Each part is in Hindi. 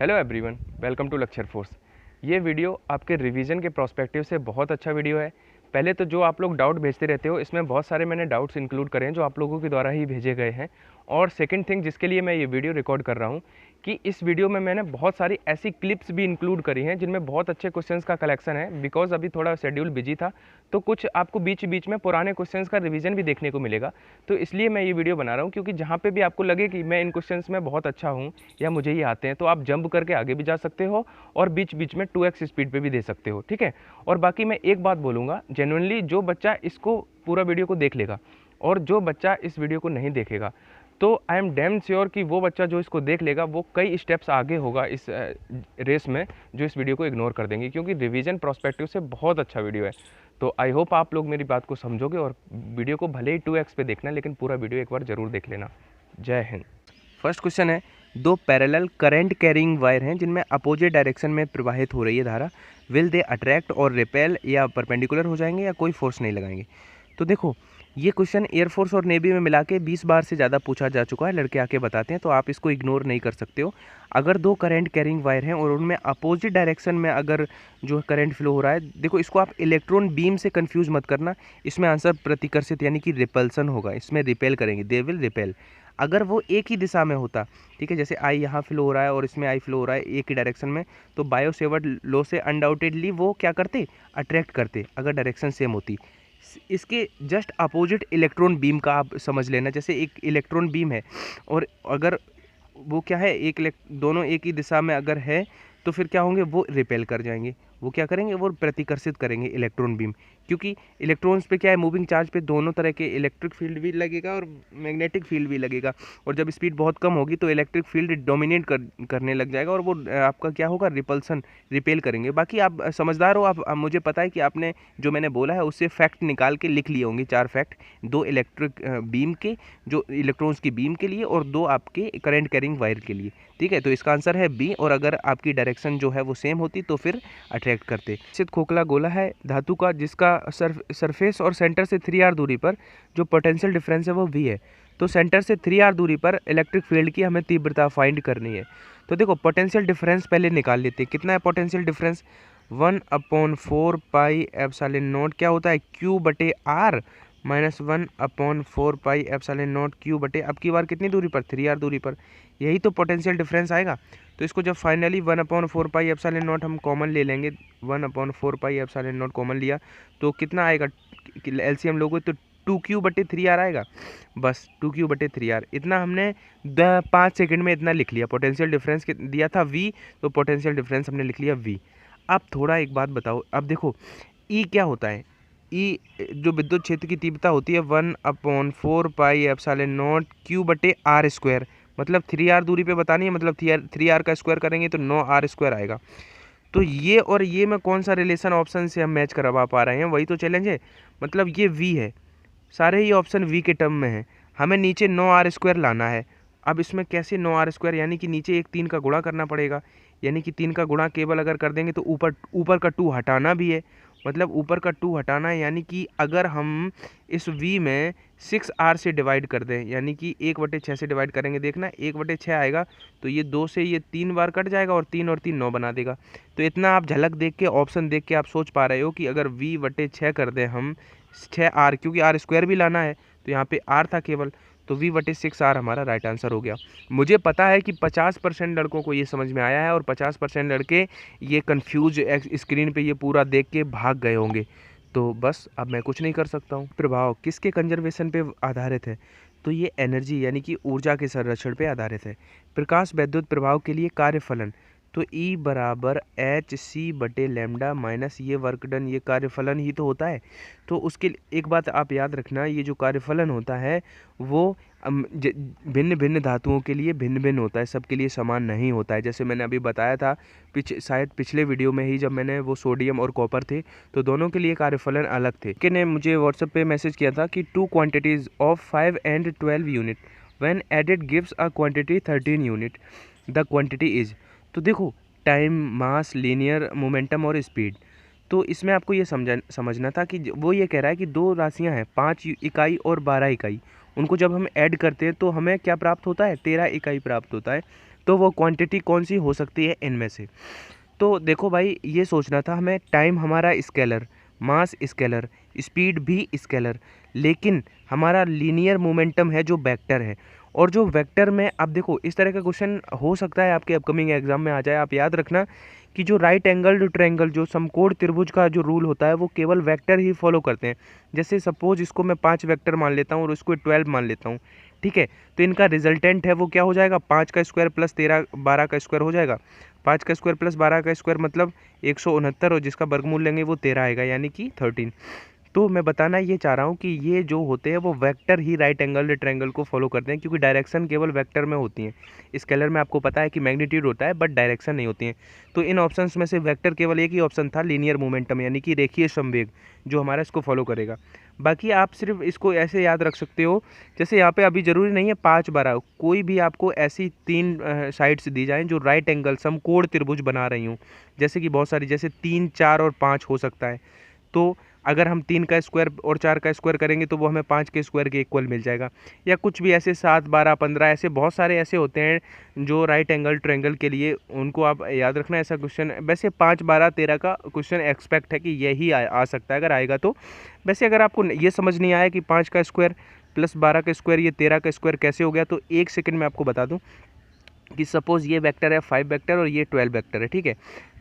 Hello everyone, welcome to lecture force. ये वीडियो आपके रिवीजन के प्रोस्पेक्टिव से बहुत अच्छा वीडियो है। पहले तो जो आप लोग डाउट भेजते रहते हो, इसमें बहुत सारे मैंने डाउट्स इंक्लूड करे हैं जो आप लोगों के द्वारा ही भेजे गए हैं। और सेकंड थिंग जिसके लिए मैं ये वीडियो रिकॉर्ड कर रहा हूँ कि इस वीडियो में मैंने बहुत सारी ऐसी क्लिप्स भी इंक्लूड करी हैं जिनमें बहुत अच्छे क्वेश्चंस का कलेक्शन है। बिकॉज अभी थोड़ा शेड्यूल बिजी था तो कुछ आपको बीच बीच में पुराने क्वेश्चंस का रिवीजन भी देखने को मिलेगा। तो इसलिए मैं ये वीडियो बना रहा हूँ, क्योंकि जहाँ पे भी आपको लगे कि मैं इन क्वेश्चंस में बहुत अच्छा हूँ या मुझे ये आते हैं, तो आप जंप करके आगे भी जा सकते हो और बीच बीच में 2x स्पीड पे भी दे सकते हो, ठीक है। और बाकी मैं एक बात बोलूँगा, जेन्युइनली जो बच्चा इसको पूरा वीडियो को देख लेगा और जो बच्चा इस वीडियो को नहीं देखेगा, तो आई एम डैम श्योर कि वो बच्चा जो इसको देख लेगा वो कई स्टेप्स आगे होगा इस रेस में, जो इस वीडियो को इग्नोर कर देंगे, क्योंकि रिवीजन प्रोस्पेक्टिव से बहुत अच्छा वीडियो है। तो आई होप आप लोग मेरी बात को समझोगे और वीडियो को भले ही 2x पे देखना, लेकिन पूरा वीडियो एक बार ज़रूर देख लेना। जय हिंद। फर्स्ट क्वेश्चन है, दो पैरेलल करंट कैरिंग वायर हैं जिनमें अपोजिट डायरेक्शन में प्रवाहित हो रही है धारा, विल दे अट्रैक्ट और रिपेल या परपेंडिकुलर हो जाएंगे या कोई फोर्स नहीं लगाएंगे। तो देखो, ये क्वेश्चन एयरफोर्स और नेवी में मिला के 20 बार से ज़्यादा पूछा जा चुका है, लड़के आके बताते हैं, तो आप इसको इग्नोर नहीं कर सकते हो। अगर दो करंट कैरिंग वायर हैं और उनमें अपोजिट डायरेक्शन में अगर जो करंट फ्लो हो रहा है, देखो इसको आप इलेक्ट्रॉन बीम से कंफ्यूज मत करना। इसमें आंसर प्रतिकर्षित यानी कि रिपल्सन होगा, इसमें रिपेल करेंगे, दे विल रिपेल। अगर वो एक ही दिशा में होता, ठीक है, जैसे आई यहाँ फ्लो हो रहा है और इसमें आई फ्लो हो रहा है एक ही डायरेक्शन में, तो बायो सेवर्ट लॉ से अनडाउटेडली वो क्या करते, अट्रैक्ट करते, अगर डायरेक्शन सेम होती। इसके जस्ट अपोजिट इलेक्ट्रॉन बीम का आप समझ लेना, जैसे एक इलेक्ट्रॉन बीम है और अगर वो क्या है, दोनों एक ही दिशा में अगर है तो फिर क्या होंगे, वो रिपेल कर जाएंगे। वो क्या करेंगे, वो प्रतिकर्षित करेंगे इलेक्ट्रॉन बीम, क्योंकि इलेक्ट्रॉन्स पे क्या है, मूविंग चार्ज पे दोनों तरह के इलेक्ट्रिक फील्ड भी लगेगा और मैग्नेटिक फील्ड भी लगेगा। और जब स्पीड बहुत कम होगी तो इलेक्ट्रिक फील्ड डोमिनेट करने लग जाएगा और वो आपका क्या होगा, रिपल्सन, रिपेल करेंगे। बाकी आप समझदार हो, आप मुझे पता है कि आपने जो मैंने बोला है उससे फैक्ट निकाल के लिख लिए होंगे, 4 फैक्ट, 2 इलेक्ट्रिक बीम के, जो इलेक्ट्रॉन्स की बीम के लिए, और 2 आपके करंट कैरिंग वायर के लिए, ठीक है। तो इसका आंसर है बी। और अगर आपकी डायरेक्शन जो है वो सेम होती तो फिर अट्रैक्ट करते। निश्चित खोखला गोला है धातु का जिसका सरफेस और सेंटर से 3r दूरी पर जो पोटेंशियल डिफरेंस है वो v है। तो सेंटर से 3r दूरी पर इलेक्ट्रिक फील्ड की हमें तीव्रता फाइंड करनी है। तो देखो, पोटेंशियल डिफरेंस पहले निकाल लेते हैं। कितना है potential difference, 1/4 pi epsilon not क्या होता है, Q/r minus 1/4 pi epsilon not Q/, अब की बार कितनी दूरी पर, 3r दूरी पर, यही तो पोटेंशियल डिफरेंस आएगा। तो इसको जब फाइनली 1/4 पाई एप्सिलॉन नॉट हम कॉमन ले लेंगे, 1/4 पाई एप्सिलॉन नॉट कॉमन लिया तो कितना आएगा, एलसीएम लोगे तो 2Q/3r आएगा। बस 2Q/3r, इतना हमने 5 सेकंड में इतना लिख लिया। पोटेंशियल डिफरेंस दिया था v, तो पोटेंशियल डिफरेंस हमने लिख लिया v। अब थोड़ा एक बात बताओ, अब देखो E क्या होता है, ई जो विद्युत क्षेत्र की तीव्रता होती है 1/4 पाई एप्सिलॉन नॉट Q/r², मतलब 3r दूरी पे बतानी है, मतलब 3r का स्क्वायर करेंगे तो 9r² आएगा। तो ये और ये में कौन सा रिलेशन ऑप्शन से हम मैच करवा पा रहे हैं, वही तो चैलेंज है। मतलब ये v है, सारे ही ऑप्शन v के टर्म में है, हमें नीचे 9r² लाना है। अब इसमें कैसे 9r², यानी कि नीचे एक 3 का गुणा करना पड़ेगा, यानी कि 3 का गुणा केवल अगर कर देंगे तो ऊपर का 2 हटाना भी है, मतलब ऊपर का 2 हटाना है। यानी कि अगर हम इस v में 6r से डिवाइड कर दें, यानी कि 1/6 से डिवाइड करेंगे, देखना 1/6 आएगा तो ये 2 से ये 3 बार कट जाएगा और 3 और 3 9 बना देगा। तो इतना आप झलक देख के, ऑप्शन देख के आप सोच पा रहे हो कि अगर v/6 कर दें हम 6r, क्योंकि r² भी लाना है तो यहाँ पे r था केवल, तो v/6r हमारा राइट आंसर हो गया। मुझे पता है कि 50% लड़कों को ये समझ में आया है और 50% लड़के ये कंफ्यूज स्क्रीन पे ये पूरा देख के भाग गए होंगे। तो बस अब मैं कुछ नहीं कर सकता हूँ। प्रभाव किसके कंजर्वेशन पे आधारित है, तो ये एनर्जी यानी कि ऊर्जा के संरक्षण पे आधारित है। प्रकाश वैद्युत प्रभाव के लिए कार्यफलन, तो E बराबर hc/λ माइनस ये वर्क डन, ये कार्यफलन ही तो होता है। तो उसके एक बात आप याद रखना, ये जो कार्यफलन होता है वो भिन्न भिन्न धातुओं के लिए भिन्न भिन्न होता है, सबके लिए समान नहीं होता है। जैसे मैंने अभी बताया था शायद पिछले वीडियो में ही, जब मैंने वो सोडियम और कॉपर थे तो दोनों के लिए कार्यफलन अलग थे। कि ने मुझे व्हाट्सएप पे मैसेज किया था कि 2 quantities of 5 and 12 unit when added gives a quantity 13 unit, the quantity is. तो देखो, टाइम, मास, लीनियर मोमेंटम और स्पीड। तो इसमें आपको ये समझना था कि वो ये कह रहा है कि 2 राशियां हैं, 5 इकाई और 12 इकाई, उनको जब हम ऐड करते हैं तो हमें क्या प्राप्त होता है, 13 इकाई प्राप्त होता है। तो वो क्वांटिटी कौन सी हो सकती है इनमें से। तो देखो भाई, ये सोचना था हमें, टाइम हमारा स्केलर, मास स्केलर, स्पीड भी स्केलर, लेकिन हमारा लीनियर मोमेंटम है जो वेक्टर है। और जो वेक्टर में, अब देखो इस तरह का क्वेश्चन हो सकता है आपके अपकमिंग एग्जाम में आ जाए। आप याद रखना कि जो राइट एंगल ट्रायंगल, जो समकोण त्रिभुज का जो रूल होता है वो केवल वेक्टर ही फॉलो करते हैं। जैसे सपोज इसको मैं 5 वेक्टर मान लेता हूँ और इसको 12 मान लेता हूँ, ठीक है, तो इनका रिजल्टेंट है वो क्या हो जाएगा, 5 का स्क्वायर प्लस 13 12 का स्क्वायर हो जाएगा। 5 का स्क्वायर प्लस 12 का स्क्वायर मतलब 169, और जिसका वर्गमूल लेंगे वो 13 आएगा, यानी कि 13। तो मैं बताना ये चाह रहा हूँ कि ये जो होते हैं वो वेक्टर ही राइट एंगल ट्रायंगल को फॉलो करते हैं, क्योंकि डायरेक्शन केवल वेक्टर में होती हैं। स्केलर में आपको पता है कि मैग्नीट्यूड होता है बट डायरेक्शन नहीं होती है। तो इन ऑप्शंस में से वेक्टर केवल एक ही ऑप्शन था, लीनियर मोमेंटम, यानी कि रेखीय संवेग, जो हमारा इसको फॉलो करेगा। बाकी आप सिर्फ इसको ऐसे याद रख सकते हो, जैसे यहाँ पे अभी ज़रूरी नहीं है 5 12, कोई भी आपको ऐसी 3 साइड्स दी जाएँ जो राइट एंगल समकोण त्रिभुज बना रही हूँ, जैसे कि बहुत सारी, जैसे 3 4 और 5 हो सकता है। तो अगर हम 3 का स्क्वायर और 4 का स्क्वायर करेंगे तो वो हमें 5 के स्क्वायर के इक्वल मिल जाएगा। या कुछ भी ऐसे 7 12 15, ऐसे बहुत सारे ऐसे होते हैं जो राइट एंगल ट्रायंगल के लिए, उनको आप याद रखना। ऐसा क्वेश्चन वैसे 5 12 13 का क्वेश्चन एक्सपेक्ट है कि यही आ सकता है अगर आएगा तो। वैसे अगर आपको ये समझ नहीं आया कि 5 का स्क्वायर प्लस 12 का स्क्वायर ये 13 का स्क्वायर कैसे हो गया, तो 1 सेकंड में आपको बता दूं कि सपोज़ ये वेक्टर है 5 वेक्टर और ये 12 वेक्टर है, ठीक है।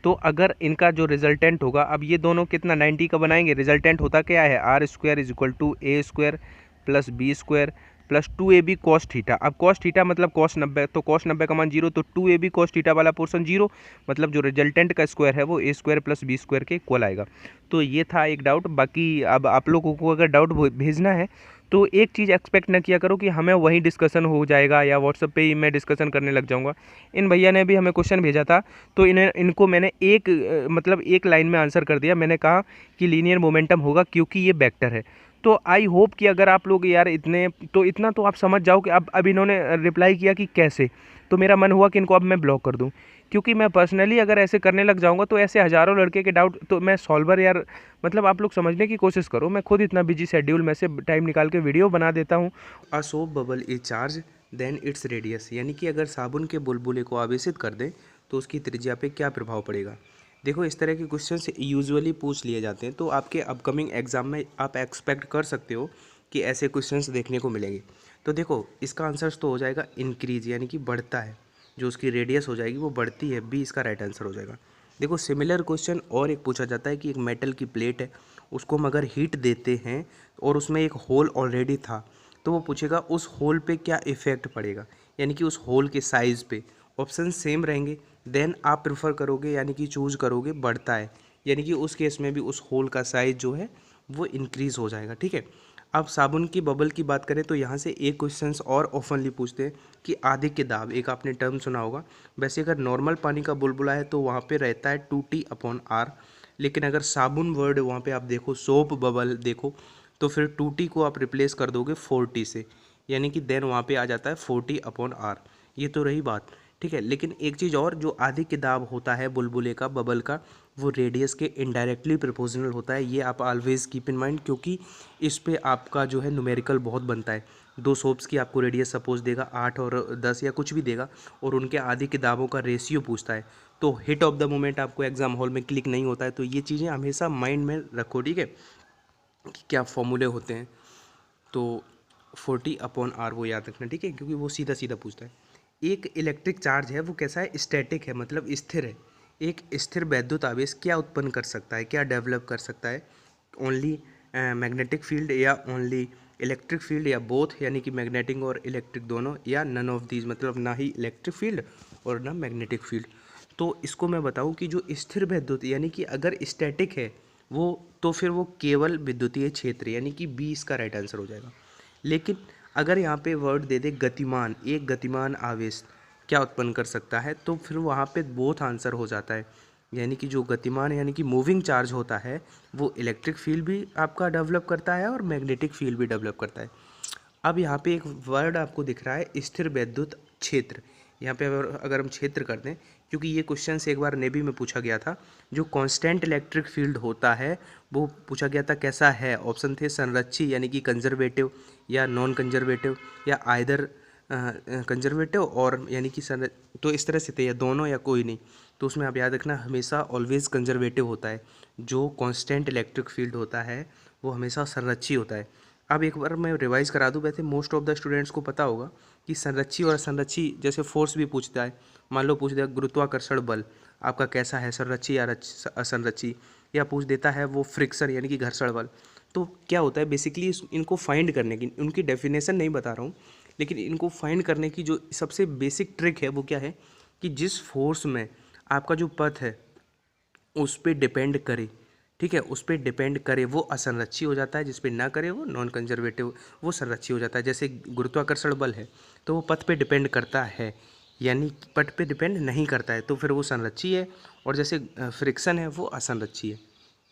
तो अगर इनका जो रिजल्टेंट होगा, अब ये दोनों कितना 90 का बनाएंगे, रिजल्टेंट होता क्या है, r square is equal to a square plus b square plus 2ab cos theta. अब कॉस थीटा मतलब कॉस 90, तो कॉस 90 का मान 0, तो 2ab कॉस थीटा वाला पोर्शन 0, मतलब जो रिजल्टेंट का स्क्वायर है वो ए स्क्वायर प्लस बी स्क्वायर के इक्वल आएगा। तो ये था एक डाउट। बाकी अब आप लोगों को अगर डाउट भेजना है तो एक चीज़ एक्सपेक्ट ना किया करो कि हमें वहीं डिस्कशन हो जाएगा या व्हाट्सएप पे ही मैं डिस्कशन करने लग जाऊंगा। इन भैया ने भी हमें क्वेश्चन भेजा था, तो इनको मैंने एक मतलब एक लाइन में आंसर कर दिया। मैंने कहा कि लीनियर मोमेंटम होगा क्योंकि ये वेक्टर है। तो आई होप कि अगर आप लोग यार इतना तो आप समझ जाओ कि अब इन्होंने रिप्लाई किया कि कैसे, तो मेरा मन हुआ कि इनको अब मैं ब्लॉक कर दूं, क्योंकि मैं पर्सनली अगर ऐसे करने लग जाऊंगा तो ऐसे हज़ारों लड़के के डाउट तो मैं सॉल्वर यार, मतलब आप लोग समझने की कोशिश करो। मैं खुद इतना बिजी शेड्यूल में से टाइम निकाल के वीडियो बना देता हूँ। A soap bubble is charge then its radius, यानी कि अगर साबुन के बुलबुले को आवेशित कर दें तो उसकी त्रिज्या पे क्या प्रभाव पड़ेगा। देखो इस तरह के क्वेश्चंस यूजुअली पूछ लिए जाते हैं, तो आपके अपकमिंग एग्जाम में आप एक्सपेक्ट कर सकते हो कि ऐसे क्वेश्चंस देखने को मिलेंगे। तो देखो इसका आंसर तो हो जाएगा इंक्रीज, यानी कि बढ़ता है, जो उसकी रेडियस हो जाएगी वो बढ़ती है, बी इसका राइट आंसर हो जाएगा। देखो सिमिलर क्वेश्चन और एक पूछा जाता है कि एक मेटल की प्लेट है, उसको हम अगर हीट देते हैं और उसमें एक होल ऑलरेडी था, तो वो पूछेगा उस होल पे क्या इफ़ेक्ट पड़ेगा, यानी कि उस होल के साइज़ पे। ऑप्शन सेम रहेंगे, देन आप प्रेफर करोगे यानी कि चूज करोगे बढ़ता है, यानी कि उस केस में भी उस होल का साइज़ जो है वो इंक्रीज़ हो जाएगा, ठीक है। अब साबुन की बबल की बात करें तो यहाँ से एक क्वेश्चंस और ऑफनली पूछते हैं कि आधिक्य के दाब, एक आपने टर्म सुना होगा। वैसे अगर नॉर्मल पानी का बुलबुला है तो वहाँ पे रहता है 2T/R, लेकिन अगर साबुन वर्ड वहाँ पे आप देखो, सोप बबल देखो, तो फिर 2T को आप रिप्लेस कर दोगे 4T से, यानी कि देन वहाँ पे आ जाता है 40/R। ये तो रही बात, ठीक है। लेकिन एक चीज़ और, जो आधिक्य दाब होता है बुलबुले का, बबल का, वो रेडियस के इनडायरेक्टली प्रोपोर्शनल होता है। ये आप ऑलवेज कीप इन माइंड, क्योंकि इस पे आपका जो है न्यूमेरिकल बहुत बनता है। 2 सोप्स की आपको रेडियस सपोज देगा 8 और 10 या कुछ भी देगा, और उनके आधे किताबों का रेशियो पूछता है, तो हिट ऑफ द मोमेंट आपको एग्जाम हॉल में क्लिक नहीं होता है। तो ये चीज़ें हमेशा माइंड में रखो, ठीक है, कि क्या फॉर्मूले होते हैं। तो 40/R वो याद रखना, ठीक है, क्योंकि वो सीधा सीधा पूछता है। एक इलेक्ट्रिक चार्ज है वो कैसा है, स्टैटिक है, मतलब स्थिर है। एक स्थिर वैद्युत आवेश क्या उत्पन्न कर सकता है, क्या डेवलप कर सकता है, ओनली मैग्नेटिक फील्ड या ओनली इलेक्ट्रिक फील्ड या बोथ, यानी कि मैग्नेटिक और इलेक्ट्रिक दोनों, या नन ऑफ दीज, मतलब ना ही इलेक्ट्रिक फील्ड और ना मैग्नेटिक फील्ड। तो इसको मैं बताऊं कि जो स्थिर वैद्युत, यानी कि अगर स्टैटिक है वो, तो फिर वो केवल विद्युतीय क्षेत्र, यानी कि बी इसका राइट आंसर हो जाएगा। लेकिन अगर यहाँ पे वर्ड दे दे गतिमान, एक गतिमान आवेश क्या उत्पन्न कर सकता है, तो फिर वहाँ पे बोथ आंसर हो जाता है, यानी कि जो गतिमान यानी कि मूविंग चार्ज होता है वो इलेक्ट्रिक फील्ड भी आपका डेवलप करता है और मैग्नेटिक फील्ड भी डेवलप करता है। अब यहाँ पे एक वर्ड आपको दिख रहा है स्थिर वैद्युत क्षेत्र। यहाँ पे अगर हम क्षेत्र कर दें, क्योंकि ये क्वेश्चन से एक बार नेवी में पूछा गया था, जो कांस्टेंट इलेक्ट्रिक फील्ड होता है वो पूछा गया था कैसा है। ऑप्शन थे संरक्षी यानी कि कंजर्वेटिव, या नॉन कंजर्वेटिव, या आइदर कंजर्वेटिव और यानी कि तो इस तरह से थे या दोनों या कोई नहीं, तो उसमें आप याद रखना हमेशा ऑलवेज कंजर्वेटिव होता है। जो कांस्टेंट इलेक्ट्रिक फील्ड होता है वो हमेशा संरक्षी होता है। अब एक बार मैं रिवाइज करा दूं, वैसे मोस्ट ऑफ द स्टूडेंट्स को पता होगा कि संरक्षी और असंरक्षी, जैसे फोर्स भी पूछता है, मान लो पूछ दिया गुरुत्वाकर्षण बल आपका कैसा है, संरक्षी या असंरक्षी, या पूछ देता है वो फ्रिक्शन यानी कि घर्षण बल। तो क्या होता है बेसिकली इनको फाइंड करने की, उनकी डेफिनेशन नहीं बता रहा हूँ, लेकिन इनको फाइंड करने की जो सबसे बेसिक ट्रिक है वो क्या है कि जिस फोर्स में आपका जो पथ है उस पर डिपेंड करे, ठीक है, उस पर डिपेंड करे वो असंरक्षी हो जाता है, जिस पे ना करे वो नॉन कंजर्वेटिव, वो संरक्षी हो जाता है। जैसे गुरुत्वाकर्षण बल है तो वो पथ पे डिपेंड करता है, यानी पथ पे डिपेंड नहीं करता है, तो फिर वो संरक्षी है। और जैसे फ्रिक्शन है वो असंरक्षी है,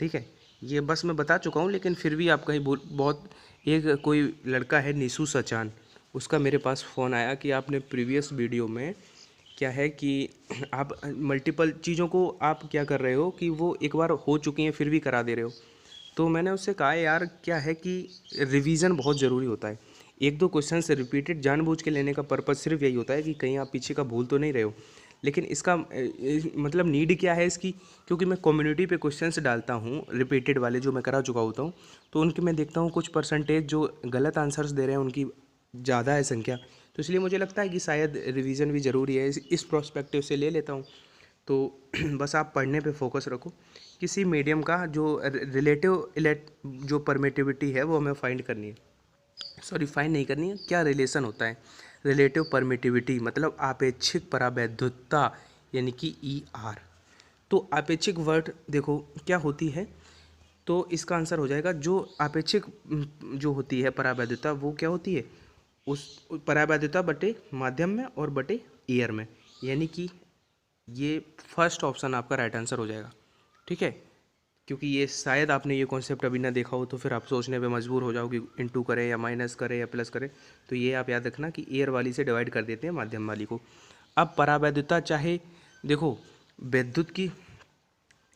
ठीक है। ये बस मैं बता चुका हूँ, लेकिन फिर भी आप कहीं बहुत, एक कोई लड़का है निशु सचान, उसका मेरे पास फ़ोन आया कि आपने प्रीवियस वीडियो में क्या है कि आप मल्टीपल चीज़ों को आप क्या कर रहे हो कि वो एक बार हो चुकी हैं फिर भी करा दे रहे हो। तो मैंने उससे कहा यार क्या है कि रिवीजन बहुत ज़रूरी होता है। एक दो क्वेश्चन से रिपीटेड जानबूझ के लेने का पर्पज़ सिर्फ यही होता है कि कहीं आप पीछे का भूल तो नहीं रहे हो। लेकिन इसका मतलब नीड क्या है इसकी, क्योंकि मैं कम्युनिटी पे क्वेश्चंस डालता हूँ रिपीटेड वाले जो मैं करा चुका होता हूँ, तो उनके मैं देखता हूँ कुछ परसेंटेज जो गलत आंसर्स दे रहे हैं उनकी ज़्यादा है संख्या, तो इसलिए मुझे लगता है कि शायद रिवीजन भी ज़रूरी है, इस प्रोस्पेक्टिव से ले लेता हूँ। तो बस आप पढ़ने पे फोकस रखो। किसी मीडियम का जो रिलेटिव जो परमिटिविटी है वो हमें फाइंड करनी है, सॉरी फाइंड नहीं करनी है, क्या रिलेशन होता है रिलेटिव परमिटिविटी, मतलब आपेक्षिक परावैद्युतता यानी कि ER। तो आपेक्षिक वर्ड देखो क्या होती है, तो इसका आंसर हो जाएगा जो आपेक्षिक जो होती है परावैद्युता वो क्या होती है, उस परावैद्युता बटे माध्यम में और बटे एयर में, यानी कि ये फर्स्ट ऑप्शन आपका राइट आंसर हो जाएगा, ठीक है। क्योंकि ये शायद आपने ये कॉन्सेप्ट अभी ना देखा हो, तो फिर आप सोचने पे मजबूर हो जाओ कि इंटू करें या माइनस करें या प्लस करें, तो ये आप याद रखना कि एयर वाली से डिवाइड कर देते हैं माध्यम वाली को। अब परावैद्युता चाहे देखो विद्युत की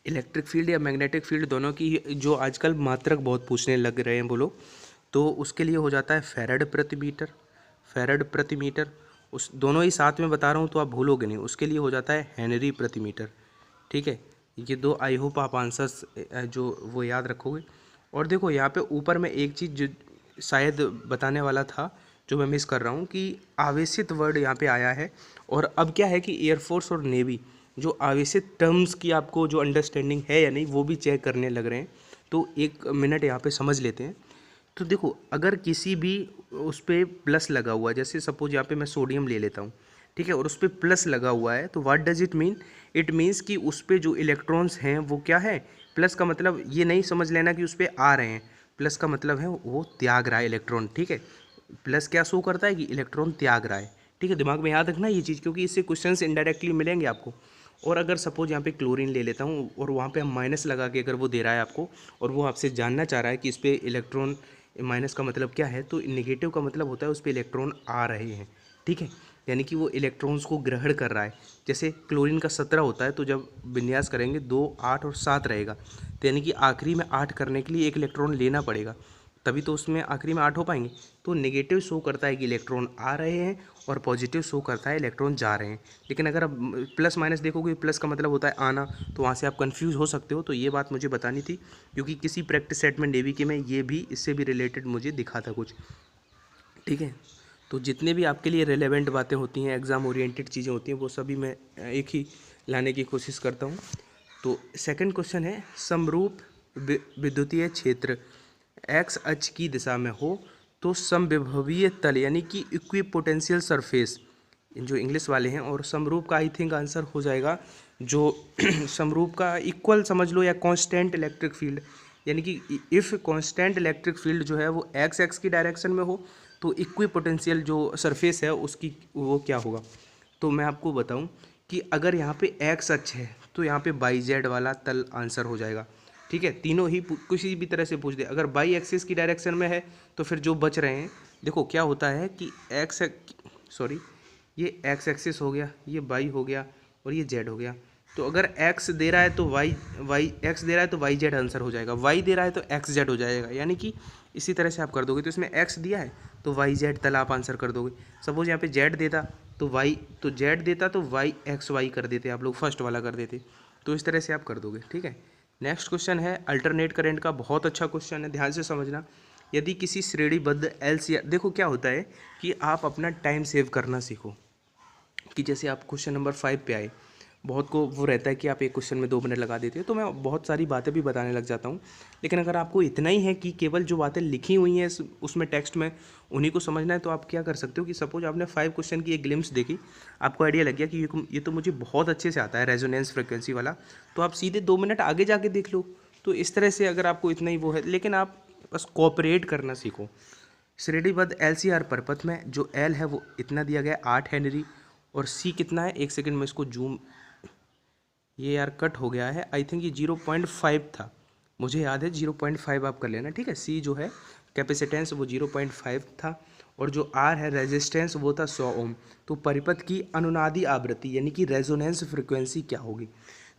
इलेक्ट्रिक फील्ड या मैग्नेटिक फील्ड दोनों की जो आजकल मात्रक बहुत पूछने लग रहे हैं बोलो, तो उसके लिए हो जाता है फैराड प्रति मीटर, फैराड प्रति मीटर, उस दोनों ही साथ में बता रहा हूँ तो आप भूलोगे नहीं, उसके लिए हो जाता है हेनरी प्रति मीटर, ठीक है। ये दो आई होप आप आंसर्स जो वो याद रखोगे। और देखो यहाँ पे ऊपर में एक चीज़ जो शायद बताने वाला था जो मैं मिस कर रहा हूँ कि आवेशित वर्ड यहाँ पे आया है, और अब क्या है कि एयरफोर्स और नेवी जो आवेशित टर्म्स की आपको जो अंडरस्टैंडिंग है या नहीं वो भी चेक करने लग रहे हैं, तो एक मिनट यहाँ पे समझ लेते हैं। तो देखो अगर किसी भी उस पर प्लस लगा हुआ है, जैसे सपोज यहाँ पे मैं सोडियम ले लेता हूँ, ठीक है, और उस पर प्लस लगा हुआ है, तो what does it mean, it means कि उस पर जो इलेक्ट्रॉन्स हैं वो क्या है, प्लस का मतलब ये नहीं समझ लेना कि उस पर आ रहे हैं, प्लस का मतलब है वो त्याग रहा है इलेक्ट्रॉन, ठीक है। प्लस क्या शो करता है कि इलेक्ट्रॉन त्याग रहा है, ठीक है, दिमाग में याद रखना ये चीज़, क्योंकि इससे क्वेश्चंस इनडायरेक्टली मिलेंगे आपको। और अगर सपोज यहाँ पे क्लोरीन ले लेता हूँ और वहाँ पे हम माइनस लगा के अगर वो दे रहा है आपको, और वो आपसे जानना चाह रहा है कि इस पर इलेक्ट्रॉन, माइनस का मतलब क्या है, तो नेगेटिव का मतलब होता है उस पर इलेक्ट्रॉन आ रहे हैं, ठीक है, यानी कि वो इलेक्ट्रॉन्स को ग्रहण कर रहा है। जैसे क्लोरीन का 17 होता है, तो जब विन्यास करेंगे 2, 8 और 7 रहेगा, तो यानी कि आखिरी में 8 करने के लिए एक इलेक्ट्रॉन लेना पड़ेगा, तभी तो उसमें आखिरी में 8 हो पाएंगे। तो नेगेटिव शो करता है कि इलेक्ट्रॉन आ रहे हैं और पॉजिटिव शो करता है इलेक्ट्रॉन जा रहे हैं। लेकिन अगर आप प्लस माइनस देखोगे, प्लस का मतलब होता है आना, तो वहाँ से आप कंफ्यूज हो सकते हो। तो ये बात मुझे बतानी थी, क्योंकि किसी प्रैक्टिस सेट में नेवी के में ये भी इससे भी रिलेटेड मुझे दिखा था कुछ, ठीक है। तो जितने भी आपके लिए रेलेवेंट बातें होती हैं, एग्ज़ाम ओरिएंटेड चीज़ें होती हैं, वो सभी मैं एक ही लाने की कोशिश करता हूँ। तो सेकंड क्वेश्चन है, समरूप विद्युतीय क्षेत्र एक्स अक्ष की दिशा में हो तो समविभवीय तल यानी कि इक्विपोटेंशियल सरफेस, जो इंग्लिश वाले हैं, और समरूप का आई थिंक आंसर हो जाएगा जो समरूप का इक्वल समझ लो, या कांस्टेंट इलेक्ट्रिक फील्ड, यानी कि इफ़ कांस्टेंट इलेक्ट्रिक फील्ड जो है वो एक्स एक्स की डायरेक्शन में हो तो इक्विपोटेंशियल जो सरफेस है उसकी वो क्या होगा। तो मैं आपको बताऊं कि अगर यहाँ पे एक्स अक्ष है तो यहाँ पे बाई जेड वाला तल आंसर हो जाएगा, ठीक है। तीनों ही किसी भी तरह से पूछ दे, अगर बाई एक्सिस की डायरेक्शन में है तो फिर जो बच रहे हैं, देखो क्या होता है कि ये एक्स एक्सिस हो गया, ये बाई हो गया और ये जेड हो गया। तो अगर एक्स दे रहा है तो वाई एक्स दे रहा है तो वाई जेड आंसर हो जाएगा, वाई दे रहा है तो एक्स जेड हो जाएगा, यानी कि इसी तरह से आप कर दोगे। तो इसमें एक्स दिया है तो वाई जेड तला आप आंसर कर दोगे। सपोज यहाँ पे जेड देता तो वाई, तो जेड देता तो वाई एक्स वाई कर देते आप लोग, फर्स्ट वाला कर देते। तो इस तरह से आप कर दोगे, ठीक है। नेक्स्ट क्वेश्चन है अल्टरनेट करंट का, बहुत अच्छा क्वेश्चन है, ध्यान से समझना। यदि किसी श्रेणीबद्ध LCR, देखो क्या होता है कि आप अपना टाइम सेव करना सीखो। कि जैसे आप क्वेश्चन नंबर 5 पे आए, बहुत को वो रहता है कि आप एक क्वेश्चन में 2 मिनट लगा देते हो, तो मैं बहुत सारी बातें भी बताने लग जाता हूँ। लेकिन अगर आपको इतना ही है कि केवल जो बातें लिखी हुई हैं उसमें टेक्स्ट में उन्हीं को समझना है, तो आप क्या कर सकते हो कि सपोज आपने 5 क्वेश्चन की एक ग्लिम्स देखी, आपको आइडिया लग गया कि ये तो मुझे बहुत अच्छे से आता है रेजोनेंस फ्रिक्वेंसी वाला, तो आप सीधे 2 मिनट आगे जाके देख लो। तो इस तरह से अगर आपको इतना ही वो है, लेकिन आप बस कोऑपरेट करना सीखो। श्रेणीबद्ध LCR परपथ में जो L है वो इतना दिया गया 8 हेनरी, और C कितना है, एक सेकंड में इसको जूम, ये यार कट हो गया है, आई थिंक ये 0.5 था, मुझे याद है 0.5 आप कर लेना, ठीक है। C जो है कैपेसिटेंस वो 0.5 था, और जो R है रेजिस्टेंस वो था 100 ओम। तो परिपथ की अनुनादी आवृत्ति यानी कि रेजोनेंस फ्रिक्वेंसी क्या होगी।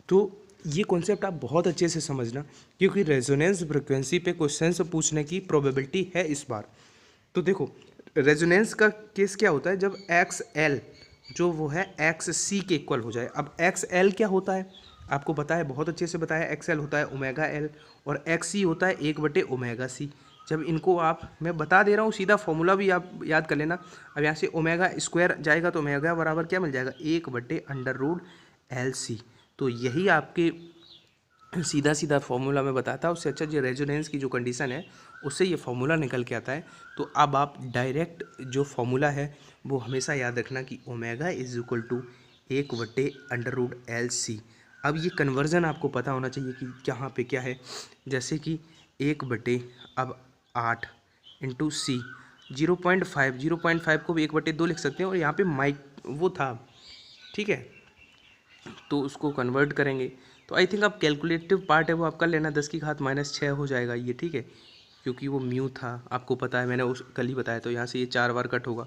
तो ये कॉन्सेप्ट आप बहुत अच्छे से समझना, क्योंकि रेजोनेंस फ्रिक्वेंसी पे क्वेश्चन पूछने की प्रोबेबिलिटी है इस बार। तो देखो रेजोनेंस का केस क्या होता है, जब XL जो वो है XC के इक्वल हो जाए। अब XL क्या होता है आपको पता है, बहुत अच्छे से बताया, XL होता है ओमेगा L और XC होता है 1/ओमेगा C। जब इनको आप, मैं बता दे रहा हूँ सीधा फॉर्मूला भी आप याद कर लेना। अब यहाँ से ओमेगा स्क्वायर जाएगा तो ओमेगा बराबर क्या मिल जाएगा, 1/√LC। तो यही आपके सीधा सीधा फॉर्मूला में बताता है, उससे अच्छा जो रेजोनेंस की जो कंडीशन है उससे ये फॉर्मूला निकल के आता है। तो अब आप डायरेक्ट जो फॉर्मूला है वो हमेशा याद रखना कि omega is equal to 1/√LC। अब ये कन्वर्जन आपको पता होना चाहिए कि कहाँ पे क्या है, जैसे कि 1/8 इंटू C 0.5 को भी 1/2 लिख सकते हैं, और यहाँ पे माइक वो था, ठीक है, तो उसको कन्वर्ट करेंगे। तो आई थिंक आप कैलकुलेटिव पार्ट है वो आप कर लेना, 10⁻⁻6 हो जाएगा ये, ठीक है, क्योंकि वो म्यू था आपको पता है, मैंने उस कल ही बताया। तो यहाँ से ये 4 बार कट होगा,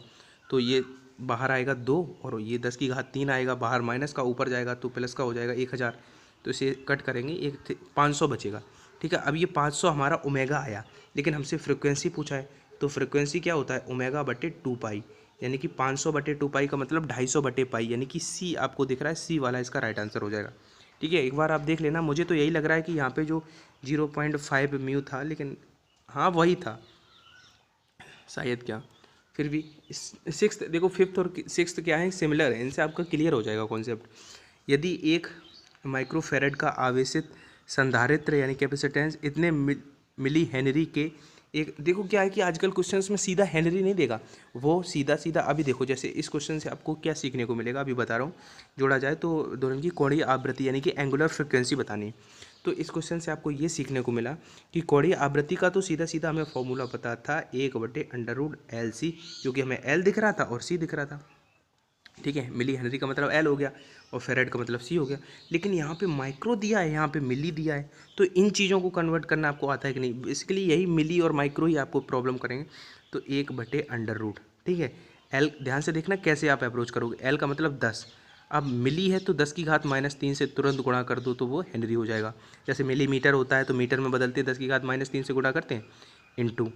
तो ये बाहर आएगा 2, और ये 10⁻3 आएगा बाहर, माइनस का ऊपर जाएगा तो प्लस का हो जाएगा 1000। तो इसे कट करेंगे, 500 बचेगा, ठीक है। अब ये 500 हमारा ओमेगा आया, लेकिन हमसे फ्रिक्वेंसी पूछा है, तो फ्रिक्वेंसी क्या होता है ω/2π, यानी कि 500/2π का मतलब 250/π, यानी कि C आपको दिख रहा है, C वाला इसका राइट आंसर हो जाएगा, ठीक है। एक बार आप देख लेना, मुझे तो यही लग रहा है कि यहाँ पे जो 0.5 म्यू था, लेकिन हाँ वही था शायद, क्या फिर भी। सिक्स्थ देखो, फिफ्थ और सिक्स्थ क्या है, सिमिलर है, इनसे आपका क्लियर हो जाएगा कॉन्सेप्ट। यदि 1 माइक्रोफेरेड का आवेशित संधारित्र यानी कैपेसिटेंस इतने मिली हेनरी के, एक देखो क्या है कि आजकल क्वेश्चंस में सीधा हेनरी नहीं देगा, वो सीधा सीधा, अभी देखो जैसे इस क्वेश्चन से आपको क्या सीखने को मिलेगा, अभी बता रहा हूँ। जोड़ा जाए तो दोनों की कोणीय आवृत्ति यानी कि एंगुलर फ्रिक्वेंसी बतानी। तो इस क्वेश्चन से आपको ये सीखने को मिला कि कोणीय आवृत्ति का तो सीधा सीधा हमें फॉर्मूला पता था 1/√LC, क्योंकि हमें L दिख रहा था और C दिख रहा था, ठीक है। मिली हेनरी का मतलब L हो गया और फेरेड का मतलब C हो गया। लेकिन यहाँ पे माइक्रो दिया है, यहाँ पे मिली दिया है, तो इन चीज़ों को कन्वर्ट करना आपको आता है कि नहीं, बेसिकली यही मिली और माइक्रो ही आपको प्रॉब्लम करेंगे। तो 1/√, ठीक है। L ध्यान से देखना कैसे आप अप्रोच करोगे, L का मतलब 10, अब मिली है तो 10⁻³ से तुरंत गुणा कर दो तो वो हेनरी हो जाएगा। जैसे मिलीमीटर होता है तो मीटर में बदलते 10⁻³ से गुणा करते हैं, इंटू।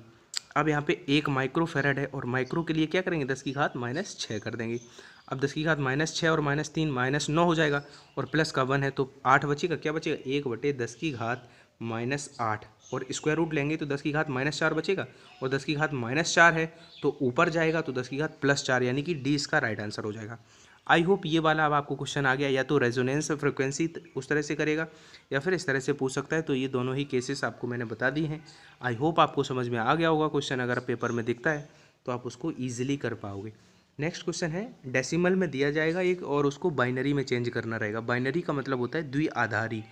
अब यहाँ पे 1 माइक्रोफेरेड है, और माइक्रो के लिए क्या करेंगे, 10⁻⁻6 कर देंगे। अब 10⁻⁻6 और -3 -9 हो जाएगा, और प्लस का 1 है तो 8 बचेगा, क्या बचेगा 1/10⁻⁻8, और स्क्वायर रूट लेंगे तो 10⁻⁻4 बचेगा, और 10⁻⁻4 है तो ऊपर जाएगा तो 10⁻+4, यानी कि D इसका राइट आंसर हो जाएगा। आई होप ये वाला अब आपको क्वेश्चन आ गया, या तो रेजोनेंस फ्रिक्वेंसी उस तरह से करेगा या फिर इस तरह से पूछ सकता है। तो ये दोनों ही केसेस आपको मैंने बता दी हैं। आई होप आपको समझ में आ गया होगा क्वेश्चन, अगर पेपर में दिखता है तो आप उसको ईजिली कर पाओगे। नेक्स्ट क्वेश्चन है, डेसिमल में दिया जाएगा एक, और उसको बाइनरी में चेंज करना रहेगा। बाइनरी का मतलब होता है द्विआधारी।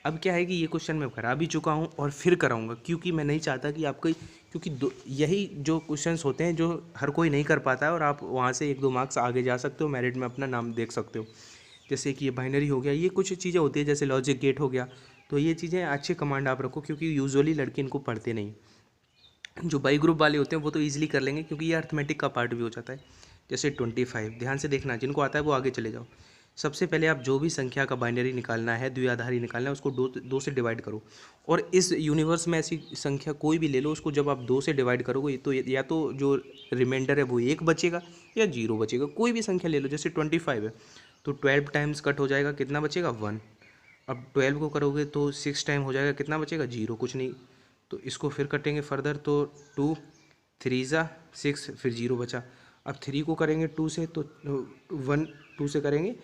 अब क्या है कि ये क्वेश्चन मैं करा भी चुका हूँ और फिर कराऊंगा, क्योंकि मैं नहीं चाहता कि आपको, क्योंकि यही जो क्वेश्चंस होते हैं जो हर कोई नहीं कर पाता है, और आप वहाँ से 1-2 मार्क्स आगे जा सकते हो, मेरिट में अपना नाम देख सकते हो। जैसे कि ये बाइनरी हो गया, ये कुछ चीज़ें होती है जैसे लॉजिक गेट हो गया, तो ये चीज़ें अच्छे कमांड आप रखो, क्योंकि यूजुअली लड़के इनको पढ़ते नहीं। जो बाई ग्रुप वाले होते हैं वो तो ईजिली कर लेंगे, क्योंकि ये अर्थमेटिक का पार्ट भी हो जाता है। जैसे 25, ध्यान से देखना, जिनको आता है वो आगे चले जाओ। सबसे पहले आप जो भी संख्या का बाइनरी निकालना है, द्विआधारी निकालना है, उसको दो से डिवाइड करो। और इस यूनिवर्स में ऐसी संख्या कोई भी ले लो, उसको जब आप 2 से डिवाइड करोगे तो या तो जो रिमाइंडर है वो 1 बचेगा या 0 बचेगा। कोई भी संख्या ले लो, जैसे 25 है तो 12 टाइम्स कट हो जाएगा, कितना बचेगा 1। अब 12 को करोगे तो 6 टाइम हो जाएगा, कितना बचेगा 0, कुछ नहीं। तो इसको फिर कटेंगे फर्दर तो 2 3 ज़ा 6, फिर 0 बचा। अब 3 को करेंगे 2 से तो 1, 2 से करेंगे,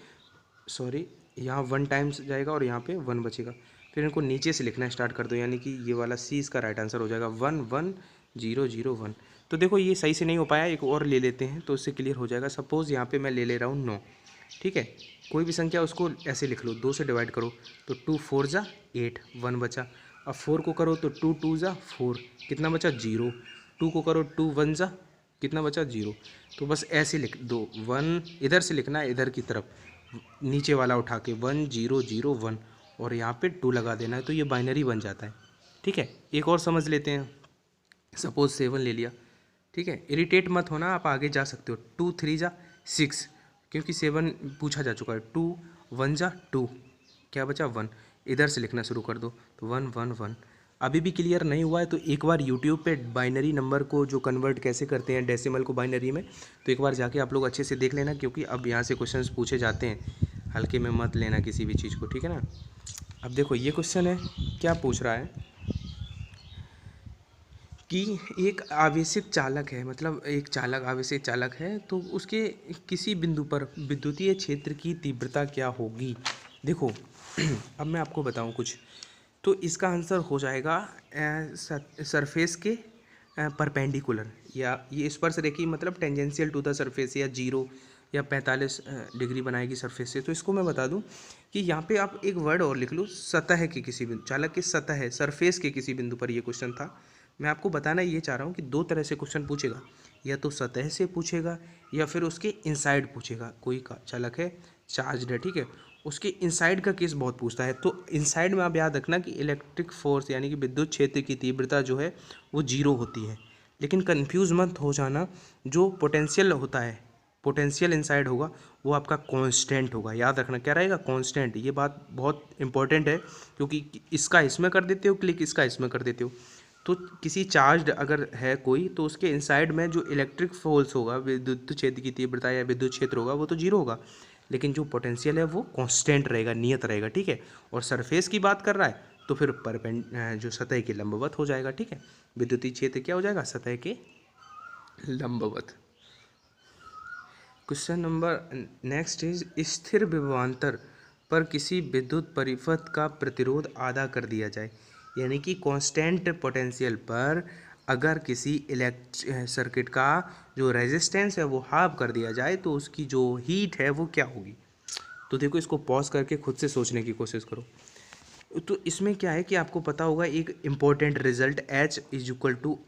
सॉरी यहाँ 1 टाइम्स जाएगा और यहाँ पे 1 बचेगा। फिर इनको नीचे से लिखना स्टार्ट कर दो, यानी कि ये वाला सी इसका राइट आंसर हो जाएगा 1 1 0 0 1। तो देखो ये सही से नहीं हो पाया, एक और ले लेते हैं तो इससे क्लियर हो जाएगा। सपोज़ यहाँ पे मैं ले रहा हूँ 9, ठीक है। कोई भी संख्या उसको ऐसे लिख लो, 2 से डिवाइड करो तो 2 4 ज़ा 8, 1 बचा। अब 4 को करो तो 2 2 ज़ा 4, कितना बचा 0। 2 को करो 2 1 ज़ा, कितना बचा 0। तो बस ऐसे लिख दो, 1 इधर से लिखना है इधर की तरफ, नीचे वाला उठा के 1 0 0 1 और यहाँ पे 2 लगा देना है, तो ये बाइनरी बन जाता है, ठीक है। एक और समझ लेते हैं, सपोज 7 ले लिया, ठीक है। इरिटेट मत होना, आप आगे जा सकते हो। 2 3 ज़ा 6, क्योंकि 7 पूछा जा चुका है। 2 1 ज़ा 2, क्या बचा 1। इधर से लिखना शुरू कर दो तो 1 1 1। अभी भी क्लियर नहीं हुआ है तो एक बार यूट्यूब पे बाइनरी नंबर को जो कन्वर्ट कैसे करते हैं डेसिमल को बाइनरी में, तो एक बार जाके आप लोग अच्छे से देख लेना, क्योंकि अब यहाँ से क्वेश्चंस पूछे जाते हैं, हल्के में मत लेना किसी भी चीज़ को, ठीक है ना। अब देखो ये क्वेश्चन है, क्या पूछ रहा है कि एक आवेशित चालक है, मतलब एक चालक आवेशित चालक है, तो उसके किसी बिंदु पर विद्युतीय क्षेत्र की तीव्रता क्या होगी। देखो अब मैं आपको बताऊं कुछ, तो इसका आंसर हो जाएगा सरफेस के परपेंडिकुलर, या ये स्पर्श रेखी मतलब टेंजेंशियल टू द सरफेस, या 0 या 45 डिग्री बनाएगी सरफेस से। तो इसको मैं बता दूं कि यहाँ पे आप एक वर्ड और लिख लो, सतह के किसी बिंदु, चालक की सतह है सरफेस के किसी बिंदु पर, ये क्वेश्चन था। मैं आपको बताना ये चाह रहा हूँ कि 2 तरह से क्वेश्चन पूछेगा, या तो सतह से पूछेगा या फिर उसके इनसाइड पूछेगा। कोई का चालक है, चार्जड है, ठीक है, उसके इनसाइड का केस बहुत पूछता है। तो इनसाइड में आप याद रखना कि इलेक्ट्रिक फोर्स यानी कि विद्युत क्षेत्र की तीव्रता जो है वो 0 होती है। लेकिन कंफ्यूज मत हो जाना, जो पोटेंशियल होता है, पोटेंशियल इनसाइड होगा वो आपका कांस्टेंट होगा। याद रखना क्या रहेगा, कांस्टेंट। ये बात बहुत इंपॉर्टेंट है, क्योंकि इसका इसमें कर देते हो क्लिक, इसका इसमें कर देते हो। तो किसी चार्ज अगर है कोई, तो उसके इनसाइड में जो इलेक्ट्रिक फोर्स होगा, विद्युत क्षेत्र की तीव्रता या विद्युत क्षेत्र होगा, वो तो 0 होगा, लेकिन जो पोटेंशियल है वो कांस्टेंट रहेगा, नियत रहेगा, ठीक है। और सरफेस की बात कर रहा है तो फिर जो सतह के लंबवत हो जाएगा, ठीक है। विद्युतीय क्षेत्र क्या हो जाएगा, सतह के लंबवत। क्वेश्चन नंबर नेक्स्ट इज, स्थिर विभवांतर पर किसी विद्युत परिपथ का प्रतिरोध आधा कर दिया जाए, यानी कि कांस्टेंट पोटेंशियल पर अगर किसी सर्किट का जो रेजिस्टेंस है वो हाफ कर दिया जाए तो उसकी जो हीट है वो क्या होगी। तो देखो इसको पॉज करके खुद से सोचने की कोशिश करो। तो इसमें क्या है कि आपको पता होगा एक इम्पॉर्टेंट रिजल्ट H =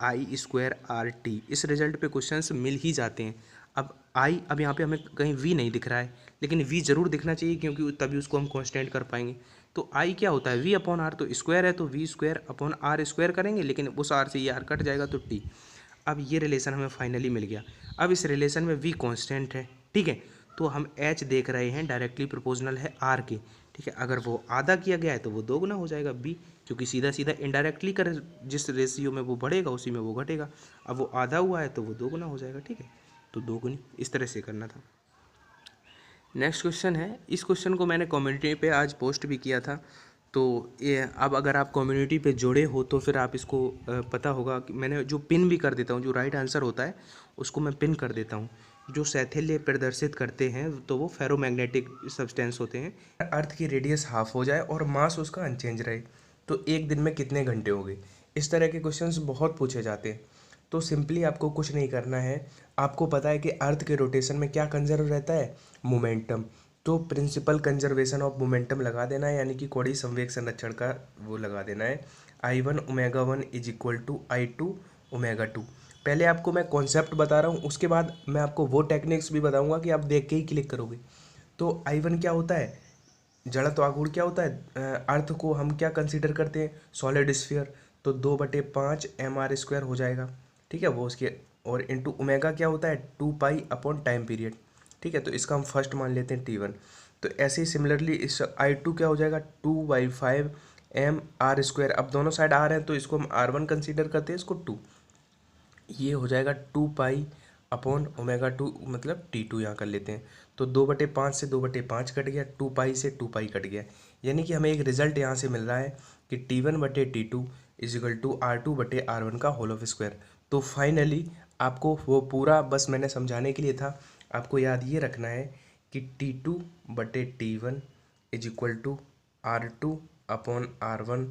I²RT। इस रिजल्ट पे क्वेश्चंस मिल ही जाते हैं। अब यहाँ पे हमें कहीं V नहीं दिख रहा है, लेकिन V जरूर दिखना चाहिए, क्योंकि तभी उसको हम कांस्टेंट कर पाएंगे। तो I क्या होता है, V/R, तो स्क्वायर है तो V²/R² करेंगे, लेकिन उस R से ये R कट जाएगा तो T। अब ये रिलेशन हमें फाइनली मिल गया। अब इस रिलेशन में V कांस्टेंट है, ठीक है, तो हम H देख रहे हैं डायरेक्टली प्रोपोर्शनल है R के, ठीक है। अगर वो आधा किया गया है तो वो 2 गुना हो जाएगा B, क्योंकि सीधा सीधा इनडायरेक्टली कर, जिस रेशियो में वो बढ़ेगा उसी में वो घटेगा। अब वो आधा हुआ है तो वो 2 गुना हो जाएगा, ठीक है। तो 2 गुनी इस तरह से करना था। नेक्स्ट क्वेश्चन है, इस क्वेश्चन को मैंने कम्युनिटी पे आज पोस्ट भी किया था, तो ये अब अगर आप कम्युनिटी पे जुड़े हो तो फिर आप इसको पता होगा कि मैंने जो पिन भी कर देता हूँ, जो राइट आंसर होता है उसको मैं पिन कर देता हूँ। जो शैथिल्य प्रदर्शित करते हैं तो वो फेरोमैग्नेटिक सब्सटेंस होते हैं। अर्थ की रेडियस हाफ हो जाए और मास उसका अनचेंज रहे तो एक दिन में कितने घंटे हो गए। इस तरह के क्वेश्चंस बहुत पूछे जाते हैं। तो सिंपली आपको कुछ नहीं करना है, आपको पता है कि अर्थ के रोटेशन में क्या कंजर्व रहता है, मोमेंटम। तो प्रिंसिपल कंजर्वेशन ऑफ मोमेंटम लगा देना है, यानी कि कोणीय संवेग संरक्षण का वो लगा देना है। I1 ω1 = I2 ω2। पहले आपको मैं कॉन्सेप्ट बता रहा हूँ, उसके बाद मैं आपको वो टेक्निक्स भी बताऊँगा कि आप देख के ही क्लिक करोगे। तो I1 क्या होता है, जड़त्व आघूर्ण क्या होता है, अर्थ को हम क्या कंसीडर करते हैं, सॉलिड स्फीयर, तो 2/5 mr² हो जाएगा, ठीक है वो उसके। और इंटू ओमेगा क्या होता है, 2π/टाइम पीरियड, ठीक है। तो इसका हम फर्स्ट मान लेते हैं T1। तो ऐसे ही सिमिलरली इस I2 क्या हो जाएगा 2/5 m r²। अब दोनों साइड r हैं तो इसको हम r1 कंसीडर करते हैं, इसको 2, ये हो जाएगा 2π/ω2 मतलब T2 यहाँ कर लेते हैं। तो 2/5 से 2/5 कट गया, 2π से 2π कट गया, यानी कि हमें एक रिजल्ट यहाँ से मिल रहा है कि T1/T2 = R2/R1 का होल ऑफ स्क्वायर। तो फाइनली आपको वो पूरा बस मैंने समझाने के लिए था, आपको याद ये रखना है कि T2/T1 = R2/R1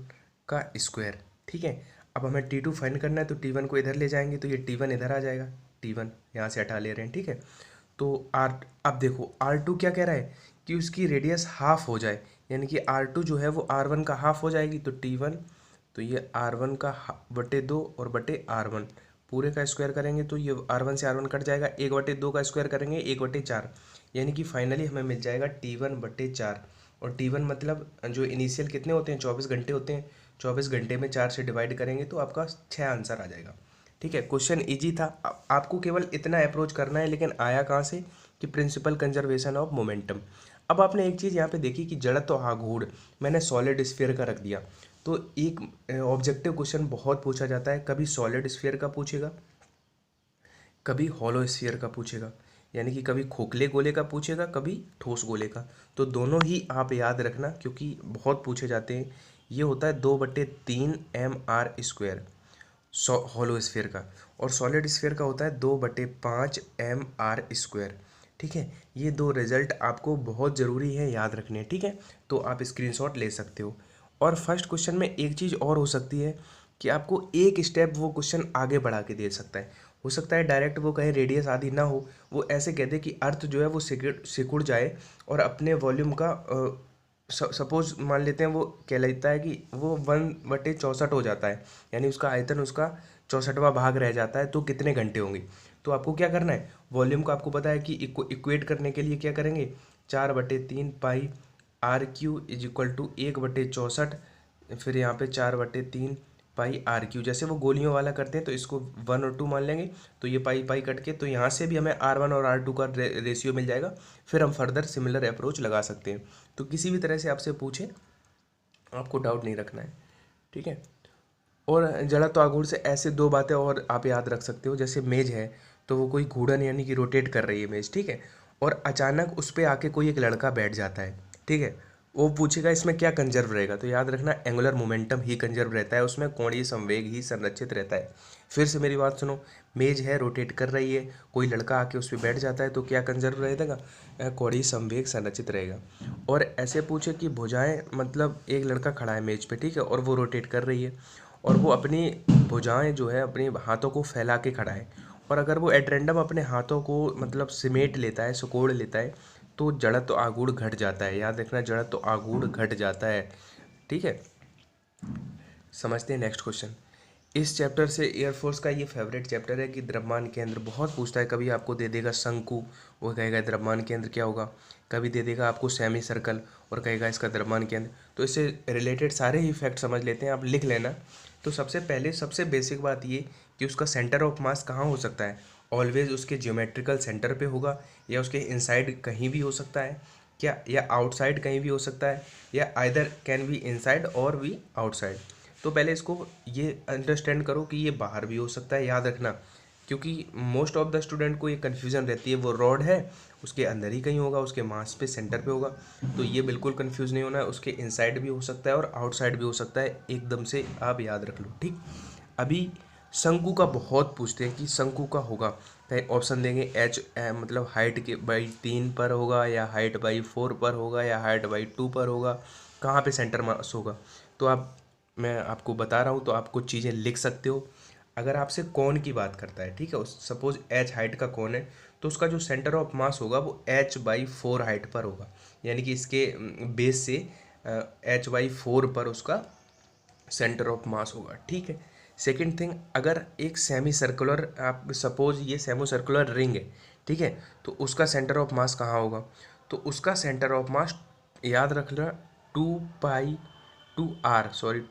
का स्क्वायर। ठीक है, अब हमें T2 फाइंड करना है तो T1 को इधर ले जाएंगे तो ये T1 इधर आ जाएगा, T1 यहाँ से हटा ले रहे हैं। ठीक है, तो अब देखो R2 क्या कह रहा है कि उसकी रेडियस हाफ हो जाए, यानी कि R2 जो है वो R1 का हाफ हो जाएगी। तो T1 तो ये R1 का बटे 2 और बटे R1 पूरे का स्क्वायर करेंगे तो ये R1 से R1 कट जाएगा, 1/2 का स्क्वायर करेंगे 1/4, यानी कि फाइनली हमें मिल जाएगा T1/4। और T1 मतलब जो इनिशियल कितने होते हैं 24 घंटे होते हैं, 24 घंटे में 4 से डिवाइड करेंगे तो आपका 6 आंसर आ जाएगा। ठीक है, क्वेश्चन इजी था, आपको केवल इतना अप्रोच करना है, लेकिन आया कहाँ से कि प्रिंसिपल कंजर्वेशन ऑफ मोमेंटम। अब आपने एक चीज़ यहाँ पे देखी कि जड़त्व आघूर्ण मैंने सॉलिड स्फीयर का रख दिया, तो एक ऑब्जेक्टिव क्वेश्चन बहुत पूछा जाता है, कभी सॉलिड स्फीयर का पूछेगा, कभी हॉलो स्फीयर का पूछेगा, यानी कि कभी खोखले गोले का पूछेगा, कभी ठोस गोले का। तो दोनों ही आप याद रखना क्योंकि बहुत पूछे जाते हैं। ये होता है 2/3 mr² हॉलो स्फीयर का, और सॉलिड स्फीयर का होता है 2/5 mr²। ठीक है, ये दो रिजल्ट आपको बहुत ज़रूरी है याद रखने। ठीक है, तो आप स्क्रीनशॉट ले सकते हो। और फर्स्ट क्वेश्चन में एक चीज़ और हो सकती है कि आपको एक स्टेप वो क्वेश्चन आगे बढ़ा के दे सकता है। हो सकता है डायरेक्ट वो कहे रेडियस आधी ना हो, वो ऐसे कह दे कि अर्थ जो है वो सिकुड़ जाए और अपने वॉल्यूम का सपोज मान लेते हैं वो कहलाता है कि वो 1/64 हो जाता है, यानी उसका आयतन उसका 64वां भाग रह जाता है, तो कितने घंटे होंगे। तो आपको क्या करना है, वॉल्यूम को आपको पता है कि इक्वेट करने के लिए क्या करेंगे 4/3 पाई r³ = 1/64, फिर यहाँ पे 4/3 पाई r³, जैसे वो गोलियों वाला करते हैं तो इसको 1 और 2 मान लेंगे, तो ये पाई पाई कट के, तो यहाँ से भी हमें R1 और R2 का रेशियो मिल जाएगा। फिर हम फर्दर सिमिलर अप्रोच लगा सकते हैं। तो किसी भी तरह से आपसे पूछे आपको डाउट नहीं रखना है। ठीक है, और जड़त्व आघूर्ण से ऐसे दो बातें और आप याद रख सकते हो, जैसे मेज है तो वो कोई घूर्णन यानी कि रोटेट कर रही है मेज। ठीक है, और अचानक उस पर आके कोई एक लड़का बैठ जाता है। ठीक है, वो पूछेगा इसमें क्या कंजर्व रहेगा, तो याद रखना एंगुलर मोमेंटम ही कंजर्व रहता है, उसमें कोणीय संवेग ही संरक्षित रहता है। फिर से मेरी बात सुनो, मेज है रोटेट कर रही है, कोई लड़का आके उस पर बैठ जाता है तो क्या कंजर्व रहेगा, कोणीय संवेग संरक्षित रहेगा। और ऐसे पूछे कि भुजाएं, मतलब एक लड़का खड़ा है मेज पे, ठीक है, और वो रोटेट कर रही है और वो अपनी भुजाएं जो है अपने हाथों को फैला के खड़ा है, और अगर वो एट रैंडम अपने हाथों को मतलब सिमेट लेता है, सिकोड़ लेता है, तो जड़त्व आघूर्ण घट जाता है। याद रखना जड़त्व आघूर्ण घट जाता है। ठीक है, समझते हैं नेक्स्ट क्वेश्चन। इस चैप्टर से एयरफोर्स का ये फेवरेट चैप्टर है कि द्रव्यमान केंद्र बहुत पूछता है। कभी आपको दे देगा शंकु, वो कहेगा द्रव्यमान केंद्र क्या होगा, कभी दे देगा आपको सेमी सर्कल और कहेगा इसका द्रव्यमान केंद्र। तो इससे रिलेटेड सारे ही फैक्ट समझ लेते हैं, आप लिख लेना। तो सबसे पहले सबसे बेसिक बात ये कि उसका सेंटर ऑफ मास कहाँ हो सकता है, ऑलवेज उसके ज्योमेट्रिकल सेंटर पे होगा, या उसके इनसाइड कहीं भी हो सकता है क्या, या आउटसाइड कहीं भी हो सकता है, या आइदर कैन बी इनसाइड और भी आउटसाइड। तो पहले इसको ये अंडरस्टैंड करो कि ये बाहर भी हो सकता है, याद रखना, क्योंकि मोस्ट ऑफ द स्टूडेंट को ये कन्फ्यूज़न रहती है, वो रॉड है उसके अंदर ही कहीं होगा, उसके मास पे सेंटर पे होगा। तो ये बिल्कुल कंफ्यूज नहीं होना है, उसके इनसाइड भी हो सकता है और आउटसाइड भी हो सकता है, एकदम से आप याद रख लो। ठीक, अभी शंकु का बहुत पूछते हैं कि शंकु का होगा, कहीं ऑप्शन देंगे h मतलब हाइट के बाई 3 पर होगा, या हाइट बाई 4 पर होगा, या हाइट बाई 2 पर होगा, कहाँ पे सेंटर मास होगा। तो मैं आपको बता रहा हूँ तो आप कुछ चीज़ें लिख सकते हो। अगर आपसे कोण की बात करता है, ठीक है, सपोज h हाइट का कोण है, तो उसका जो सेंटर ऑफ मास होगा वो h/4 हाइट पर होगा, यानी कि इसके बेस से h/4 पर उसका सेंटर ऑफ मास होगा। ठीक है, सेकंड थिंग, अगर एक सेमी सर्कुलर, आप सपोज ये सेमी सर्कुलर रिंग है, ठीक है, तो उसका सेंटर ऑफ मास कहाँ होगा, तो उसका सेंटर ऑफ मास याद रख लो 2r, सॉरी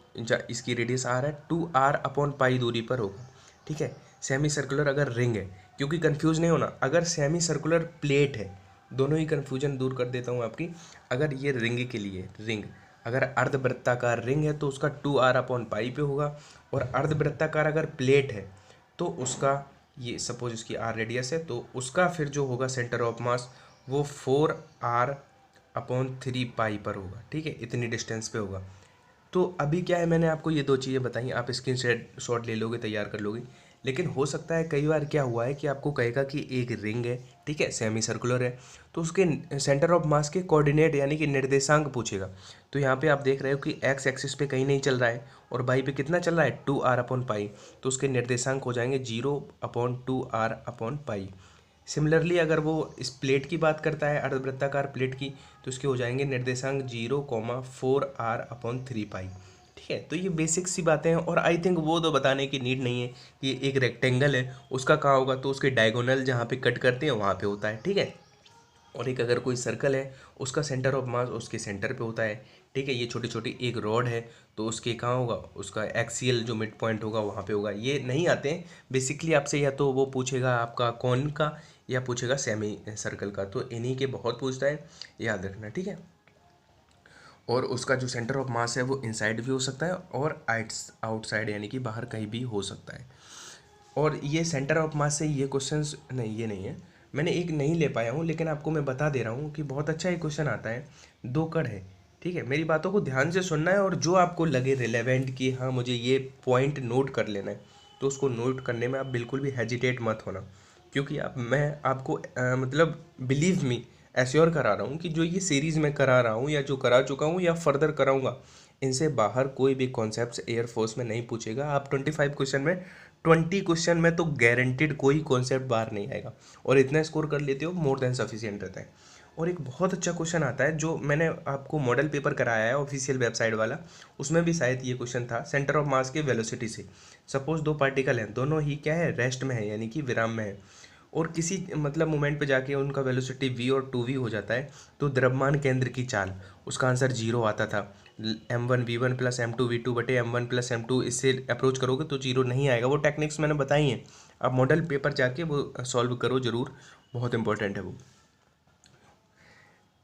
इसकी रेडियस r है, 2r/π दूरी पर होगा। ठीक है, सेमी सर्कुलर अगर रिंग है, क्योंकि कंफ्यूज नहीं होना, अगर सेमी सर्कुलर प्लेट है, दोनों ही कन्फ्यूजन दूर कर देता हूँ आपकी। अगर ये रिंग के लिए, रिंग अगर अर्धवृत्ताकार रिंग है तो उसका 2r/पाई पे होगा, और अर्धवृत्ताकार अगर प्लेट है तो उसका, ये सपोज इसकी r रेडियस है, तो उसका फिर जो होगा सेंटर ऑफ मास वो 4r/3 पाई पर होगा। ठीक है, इतनी डिस्टेंस पे होगा। तो अभी क्या है, मैंने आपको ये दो चीज़ें बताई, आप स्क्रीनशॉट ले लोगे, तैयार कर लोगे। लेकिन हो सकता है कई बार क्या हुआ है कि आपको कहेगा कि एक रिंग है, ठीक है, सेमी सर्कुलर है, तो उसके सेंटर ऑफ मास के कोऑर्डिनेट यानी कि निर्देशांक पूछेगा। तो यहाँ पे आप देख रहे हो कि एक्स एक्सिस पे कहीं नहीं चल रहा है और वाई पे कितना चल रहा है, 2r/पाई, तो उसके निर्देशांक हो जाएंगे 0/2r/पाई। सिमिलरली अगर वो इस प्लेट की बात करता है, अर्धवृत्ताकार प्लेट की, तो उसके हो जाएंगे निर्देशांक 0,4r/3 पाई। ठीक है, तो ये बेसिक सी बातें हैं, और आई थिंक वो तो बताने की नीड नहीं है कि एक रेक्टेंगल है उसका कहाँ होगा, तो उसके डायगोनल जहाँ पे कट करते हैं वहाँ पे होता है। ठीक है, और एक अगर कोई सर्कल है उसका सेंटर ऑफ मास उसके सेंटर पे होता है। ठीक है, ये छोटी छोटी एक रॉड है तो उसके कहाँ होगा, उसका एक्सियल जो मिड पॉइंट होगा वहाँ पे होगा। ये नहीं आते हैं बेसिकली आपसे, या तो वो पूछेगा आपका कौन का या पूछेगा सेमी सर्कल का, तो इन्हीं के बहुत पूछता है, याद रखना। ठीक है, और उसका जो सेंटर ऑफ मास है वो इनसाइड भी हो सकता है और आउटसाइड यानी कि बाहर कहीं भी हो सकता है। और ये सेंटर ऑफ मास से ये क्वेश्चंस नहीं, ये नहीं है, मैंने एक नहीं ले पाया हूँ, लेकिन आपको मैं बता दे रहा हूँ कि बहुत अच्छा एक क्वेश्चन आता है। दो कण है, ठीक है, मेरी बातों को ध्यान से सुनना है, और जो आपको लगे रिलेवेंट कि हाँ मुझे ये पॉइंट नोट कर लेना है, तो उसको नोट करने में आप बिल्कुल भी हेजिटेट मत होना, क्योंकि मैं आपको मतलब बिलीव मी एश्योर करा रहा हूँ कि जो ये सीरीज़ में करा रहा हूँ या जो करा चुका हूँ या फर्दर कराऊंगा, इनसे बाहर कोई भी कॉन्सेप्ट एयरफोर्स में नहीं पूछेगा। आप 25 क्वेश्चन में 20 क्वेश्चन में तो गारंटेड कोई कॉन्सेप्ट बाहर नहीं आएगा, और इतना स्कोर कर लेते हो मोर देन सफिशिएंट रहता है। और एक बहुत अच्छा क्वेश्चन आता है जो मैंने आपको मॉडल पेपर कराया है ऑफिशियल वेबसाइट वाला, उसमें भी शायद ये क्वेश्चन था, सेंटर ऑफ मास के वेलोसिटी से। सपोज दो पार्टिकल हैं, दोनों ही क्या है, रेस्ट में है यानी कि विराम में है, और किसी मतलब मोमेंट पे जाके उनका वेलोसिटी v और 2v हो जाता है, तो द्रव्यमान केंद्र की चाल, उसका आंसर 0 आता था। m1v1 प्लस m2v2 बटे m1+m2, इससे अप्रोच करोगे तो 0 नहीं आएगा। वो टेक्निक्स मैंने बताई हैं, आप मॉडल पेपर जाके वो सॉल्व करो ज़रूर, बहुत इंपॉर्टेंट है वो।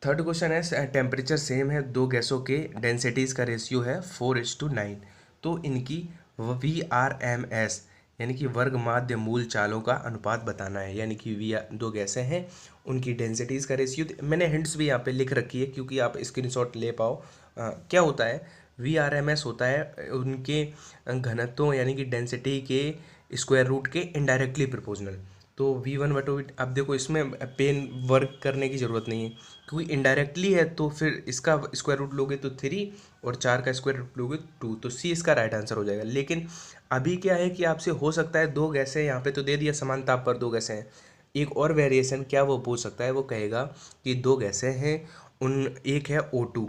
थर्ड क्वेश्चन है, टेम्परेचर सेम है, दो गैसों के डेंसिटीज़ का रेशियो है 4:9, तो इनकी VRMS यानी कि वर्ग माध्य मूल चालों का अनुपात बताना है। यानी कि दो गैसें हैं, उनकी डेंसिटीज़ का रेशियो मैंने हिंट्स भी यहाँ पे लिख रखी है क्योंकि आप स्क्रीनशॉट ले पाओ। क्या होता है, VRMS होता है उनके घनत्वों यानी कि डेंसिटी के स्क्वायर रूट के इनडायरेक्टली प्रोपोर्शनल। तो V1/V, अब देखो इसमें पेन वर्क करने की ज़रूरत नहीं है क्योंकि इनडायरेक्टली है, तो फिर इसका स्क्वायर रूट लोगे तो 3 और 4 का स्क्वायर रूट लोगे 2, तो C इसका राइट आंसर हो जाएगा। लेकिन अभी क्या है कि आपसे हो सकता है दो गैसें, यहाँ पे तो दे दिया समान ताप पर दो गैसें हैं, एक और वेरिएशन क्या वो पूछ सकता है, वो कहेगा कि दो गैसें हैं, एक है O2,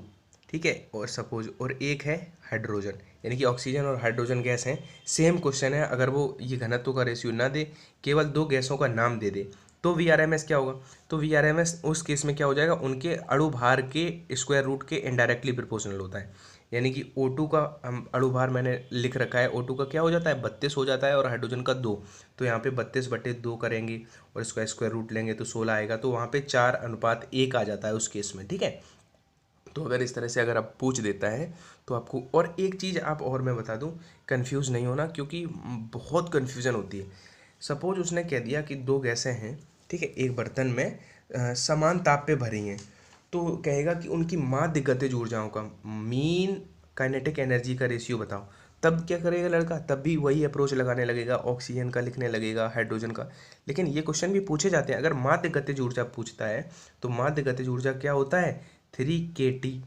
ठीक है, और सपोज और एक है हाइड्रोजन, यानी कि ऑक्सीजन और हाइड्रोजन गैस हैं। सेम क्वेश्चन है, अगर वो ये घनत्व का रेशियो ना दे, केवल दो गैसों का नाम दे दे, तो VRMS क्या होगा, तो VRMS उस केस में क्या हो जाएगा, उनके अणुभार के स्क्वायर रूट के इनडायरेक्टली प्रोपोर्शनल होता है। यानी कि O2 का अणुभार मैंने लिख रखा है, O2 का क्या हो जाता है, 32 हो जाता है, और हाइड्रोजन का 2, तो यहाँ पे 32/2 करेंगे और इसका स्क्वायर रूट लेंगे तो 16 आएगा, तो वहाँ पे 4:1 आ जाता है उस केस में। ठीक है, तो अगर इस तरह से अगर आप पूछ देता है तो आपको, और एक चीज़ आप और मैं बता दूं, कंफ्यूज नहीं होना क्योंकि बहुत कन्फ्यूज़न होती है। सपोज उसने कह दिया कि दो गैसें हैं, ठीक है, एक बर्तन में समान ताप पे भरी हैं, तो कहेगा कि उनकी माध्य गतिज ऊर्जाओं का मीन काइनेटिक एनर्जी का रेशियो बताओ। तब क्या करेगा लड़का, तब भी वही अप्रोच लगाने लगेगा, ऑक्सीजन का लिखने लगेगा, हाइड्रोजन का। लेकिन ये क्वेश्चन भी पूछे जाते हैं, अगर माध्य गतिज ऊर्जा पूछता है तो माध्य गतिज ऊर्जा क्या होता है, 3kT,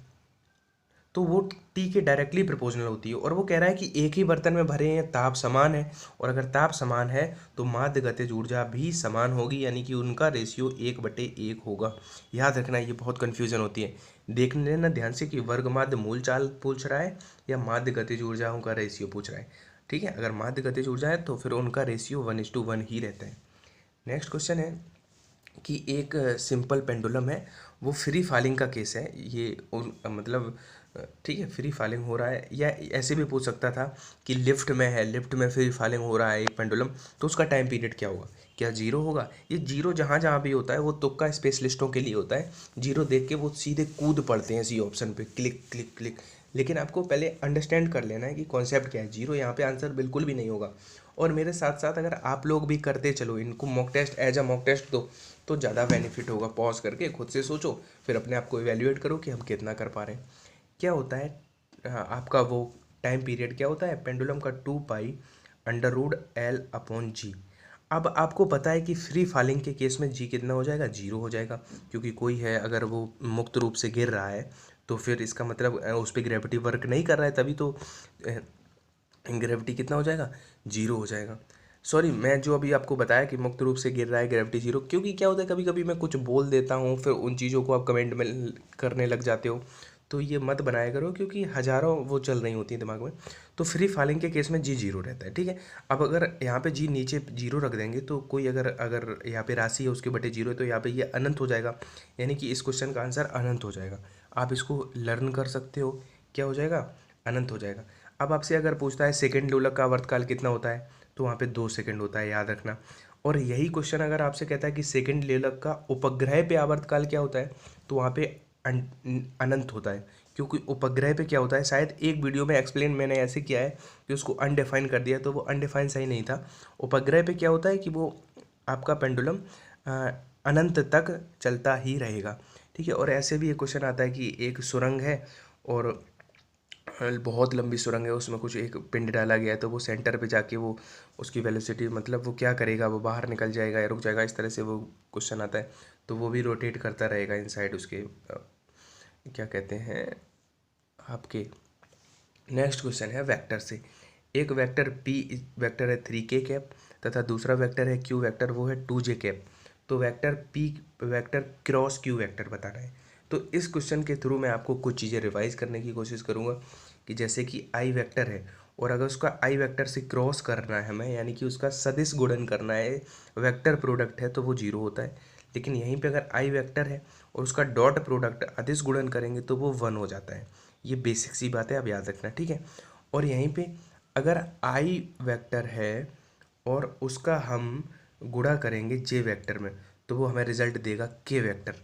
तो वो T के डायरेक्टली प्रोपोर्शनल होती है। और वो कह रहा है कि एक ही बर्तन में भरे हैं, ताप समान है, और अगर ताप समान है तो माध्य गतिज ऊर्जा भी समान होगी, यानी कि उनका रेशियो 1/1 होगा। याद रखना, ये बहुत कन्फ्यूजन होती है, देख लेना ध्यान से कि वर्ग माध्य मूल चाल पूछ रहा है या माध्य गतिज ऊर्जाओं का रेशियो पूछ रहा है। ठीक है, अगर माध्य गतिज ऊर्जा है तो फिर उनका रेशियो 1:1 ही रहता है। नेक्स्ट क्वेश्चन है कि एक सिंपल पेंडुलम है, वो फ्री फॉलिंग का केस है, ये मतलब ठीक है, फ्री फॉलिंग हो रहा है, या ऐसे भी पूछ सकता था कि लिफ्ट में है, लिफ्ट में फ्री फॉलिंग हो रहा है एक पेंडुलम, तो उसका टाइम पीरियड क्या होगा, क्या जीरो होगा। ये जीरो जहाँ जहाँ भी होता है वो तुक्का स्पेशलिस्टों के लिए होता है, जीरो देख के वो सीधे कूद पड़ते हैं इसी ऑप्शन पे, क्लिक क्लिक क्लिक। लेकिन आपको पहले अंडरस्टैंड कर लेना है कि कॉन्सेप्ट क्या है। जीरो यहाँ पे आंसर बिल्कुल भी नहीं होगा। और मेरे साथ साथ अगर आप लोग भी करते चलो, इनको mock test as a mock test दो, तो ज़्यादा बेनिफिट होगा। पॉज करके खुद से सोचो, फिर अपने आप को इवेल्युएट करो कि हम कितना कर पा रहे हैं। क्या होता है आपका वो टाइम पीरियड क्या होता है पेंडुलम का, 2π√L/g। अब आपको पता है कि फ्री फॉलिंग के केस में जी कितना हो जाएगा, जीरो हो जाएगा, क्योंकि कोई है अगर वो मुक्त रूप से गिर रहा है तो फिर इसका मतलब उस पर ग्रेविटी वर्क नहीं कर रहा है, तभी तो ग्रेविटी कितना हो जाएगा, जीरो हो जाएगा। सॉरी, मैं जो अभी आपको बताया कि मुक्त रूप से गिर रहा है ग्रेविटी जीरो, क्योंकि क्या होता है कभी कभी मैं कुछ बोल देता हूँ फिर उन चीज़ों को आप कमेंट में करने लग जाते हो, तो ये मत बनाया करो, क्योंकि हज़ारों वो चल रही होती हैं दिमाग में। तो फ्री फॉलिंग के केस में जी जीरो रहता है, ठीक है। अब अगर यहाँ पे जी नीचे जीरो रख देंगे तो कोई अगर अगर यहाँ पे राशि है उसके बटे जीरो है, तो यहाँ पे ये अनंत हो जाएगा, यानी कि इस क्वेश्चन का आंसर अनंत हो जाएगा। आप इसको लर्न कर सकते हो, क्या हो जाएगा, अनंत हो जाएगा। अब आपसे अगर पूछता है सेकंड लोलक का आवर्तकाल कितना होता है, तो वहाँ पे 2 सेकंड होता है, याद रखना। और यही क्वेश्चन अगर आपसे कहता है कि सेकंड लोलक का उपग्रह पे आवर्तकाल क्या होता है, तो वहाँ पे अनंत होता है, क्योंकि उपग्रह पे क्या होता है, शायद एक वीडियो में एक्सप्लेन मैंने ऐसे किया है कि उसको अनडिफाइन कर दिया, तो वो अनडिफाइन सही नहीं था। उपग्रह पे क्या होता है कि वो आपका पेंडुलम अनंत तक चलता ही रहेगा, ठीक है। और ऐसे भी एक क्वेश्चन आता है कि एक सुरंग है और बहुत लंबी सुरंग है, उसमें कुछ एक पिंड डाला गया है, तो वो सेंटर पे जाके वो उसकी वेलोसिटी मतलब वो क्या करेगा, वो बाहर निकल जाएगा या रुक जाएगा, इस तरह से वो क्वेश्चन आता है। तो वो भी रोटेट करता रहेगा इनसाइड उसके क्या कहते हैं आपके। नेक्स्ट क्वेश्चन है वेक्टर से। एक वेक्टर p वेक्टर है 3k कैप, तथा दूसरा वेक्टर है q वेक्टर, वो है 2j कैप। तो vector p vector cross q vector बताना है। तो इस क्वेश्चन के थ्रू मैं आपको कुछ चीज़ें रिवाइज करने की कोशिश करूँगा, कि जैसे कि i वेक्टर है और अगर उसका i वेक्टर से क्रॉस करना है हमें, यानी कि उसका सदिश गुणन करना है, वेक्टर प्रोडक्ट है, तो वो जीरो होता है। लेकिन यहीं पे अगर i वेक्टर है और उसका डॉट प्रोडक्ट अदिश गुणन करेंगे तो वो 1 हो जाता है। ये बेसिक सी बात है, आप याद रखना, ठीक है। और यहीं पे अगर i वेक्टर है और उसका हम गुणा करेंगे j वेक्टर में, तो वो हमें रिजल्ट देगा k वेक्टर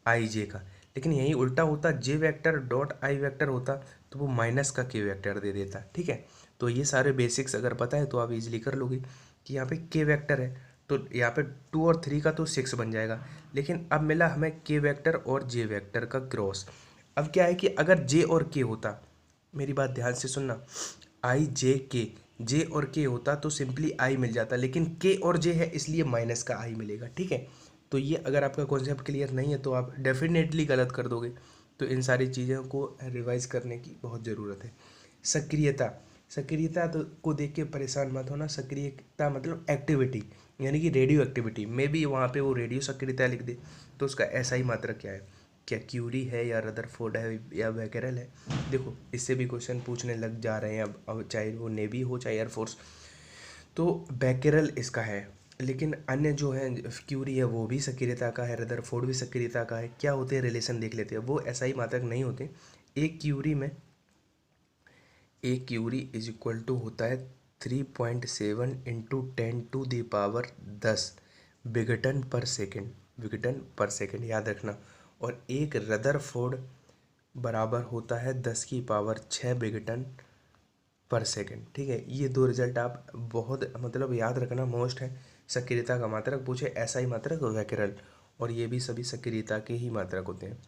i j का। लेकिन यहीं उल्टा होता, j vector dot i vector होता, तो वो माइनस का k वेक्टर दे देता, ठीक है। तो ये सारे बेसिक्स अगर पता है तो आप इजीली कर लोगे कि यहाँ पे k वेक्टर है, तो यहाँ पे 2 और 3 का तो 6 बन जाएगा। लेकिन अब मिला हमें k वेक्टर और j वेक्टर का क्रॉस। अब क्या है कि अगर j और k होता, मेरी बात ध्यान से सुनना, i j k, j और k होता तो सिंपली i मिल जाता, लेकिन k और j है इसलिए माइनस का i मिलेगा, ठीक है। तो ये अगर आपका कॉन्सेप्ट क्लियर नहीं है तो आप डेफिनेटली गलत कर दोगे। तो इन सारी चीज़ों को रिवाइज करने की बहुत ज़रूरत है। सक्रियता, सक्रियता तो को देख के परेशान मत होना। सक्रियता मतलब एक्टिविटी, यानी कि रेडियो एक्टिविटी में भी वहाँ पे वो रेडियो सक्रियता लिख दे, तो उसका ऐसा ही मात्रक क्या है, क्या क्यूरी है या रदरफोर्ड है या बैकेरल है। देखो इससे भी क्वेश्चन पूछने लग जा रहे हैं अब चाहे वो नेवी हो चाहे एयरफोर्स। तो बैकेरल इसका है, लेकिन अन्य जो है क्यूरी है वो भी सक्रियता का है, रदरफोर्ड भी सक्रियता का है। क्या होते हैं रिलेशन देख लेते हैं, वो ऐसा ही मात्रक नहीं होते। एक क्यूरी में एक क्यूरी इज इक्वल टू होता है 3.7 इंटू 10⁻10 विघटन पर सेकेंड, विघटन पर सेकेंड, याद रखना। और एक रदरफोर्ड बराबर होता है 10⁻6 विघटन पर सेकेंड, ठीक है। ये दो रिजल्ट आप बहुत मतलब याद रखना, मोस्ट है। सक्रियता का मात्रक पूछे ऐसा ही मात्रक वैकेरल, और ये भी सभी सक्रियता के ही मात्रक होते हैं।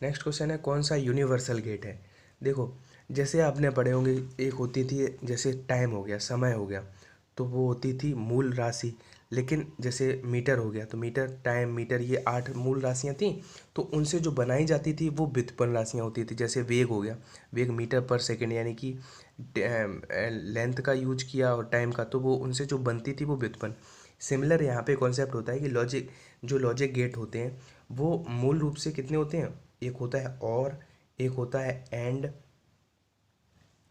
नेक्स्ट क्वेश्चन है कौन सा यूनिवर्सल गेट है। देखो जैसे आपने पढ़े होंगे, एक होती थी जैसे टाइम हो गया, समय हो गया, तो वो होती थी मूल राशि। लेकिन जैसे मीटर हो गया, तो मीटर, टाइम, मीटर, ये 8 मूल राशियाँ थीं। तो उनसे जो बनाई जाती थी वो व्युत्पन्न राशियाँ होती थी। जैसे वेग हो गया, वेग मीटर पर सेकेंड, यानी कि लेंथ का यूज किया और टाइम का, तो वो उनसे जो बनती थी वो व्युत्पन्न। सिमिलर यहाँ पे कॉन्सेप्ट होता है कि लॉजिक, जो लॉजिक गेट होते हैं वो मूल रूप से कितने होते हैं, एक होता है और, एक होता है एंड,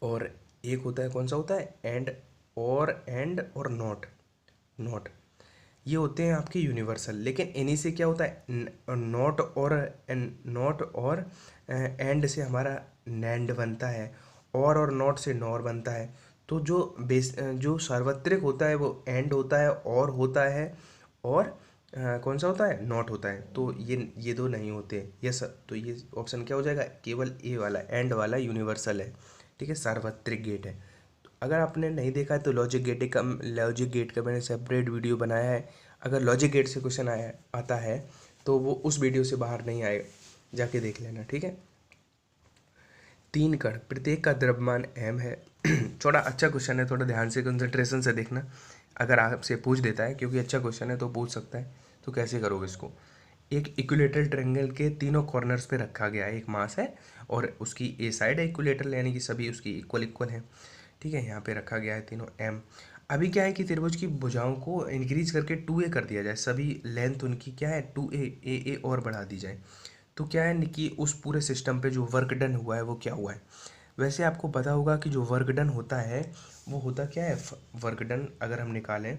और एक होता है कौन सा होता है, एंड और नॉट, नॉट। ये होते हैं आपके यूनिवर्सल। लेकिन इन्हीं से क्या होता है, नॉट और एंड से हमारा नैंड बनता है, और नॉट से नॉर बनता है। तो जो सार्वत्रिक होता है वो एंड होता है, और होता है, और कौन सा होता है, नॉट होता है। तो ये दो नहीं होते। यस, तो ये ऑप्शन क्या हो जाएगा, केवल ए वाला एंड वाला यूनिवर्सल है, ठीक है, सार्वत्रिक गेट है। तो अगर आपने नहीं देखा है तो लॉजिक गेट का मैंने सेपरेट वीडियो बनाया है। अगर लॉजिक गेट से क्वेश्चन आता है तो वो उस वीडियो से बाहर नहीं आएगा, जाके देख लेना, ठीक है। 3 कण, प्रत्येक का द्रव्यमान m है। थोड़ा अच्छा क्वेश्चन है, थोड़ा ध्यान से कंसंट्रेशन से देखना। अगर आपसे पूछ देता है, क्योंकि अच्छा क्वेश्चन है तो पूछ सकता है, तो कैसे करोगे इसको। एक इक्विलेटरल ट्रायंगल के तीनों कॉर्नर्स पे रखा गया है, एक मास है और उसकी ए साइड है इक्विलेटरल, यानी कि सभी उसकी इक्वल है, ठीक है। यहाँ पे रखा गया है तीनों m। अभी क्या है कि त्रिभुज की भुजाओं को इंक्रीज करके 2a कर दिया जाए, सभी लेंथ उनकी क्या है 2a, a और बढ़ा दी जाए। तो क्या है कि उस पूरे सिस्टम पे जो वर्क डन हुआ है वो क्या हुआ है। वैसे आपको पता होगा कि जो वर्क डन होता है वो होता क्या है, वर्क डन अगर हम निकालें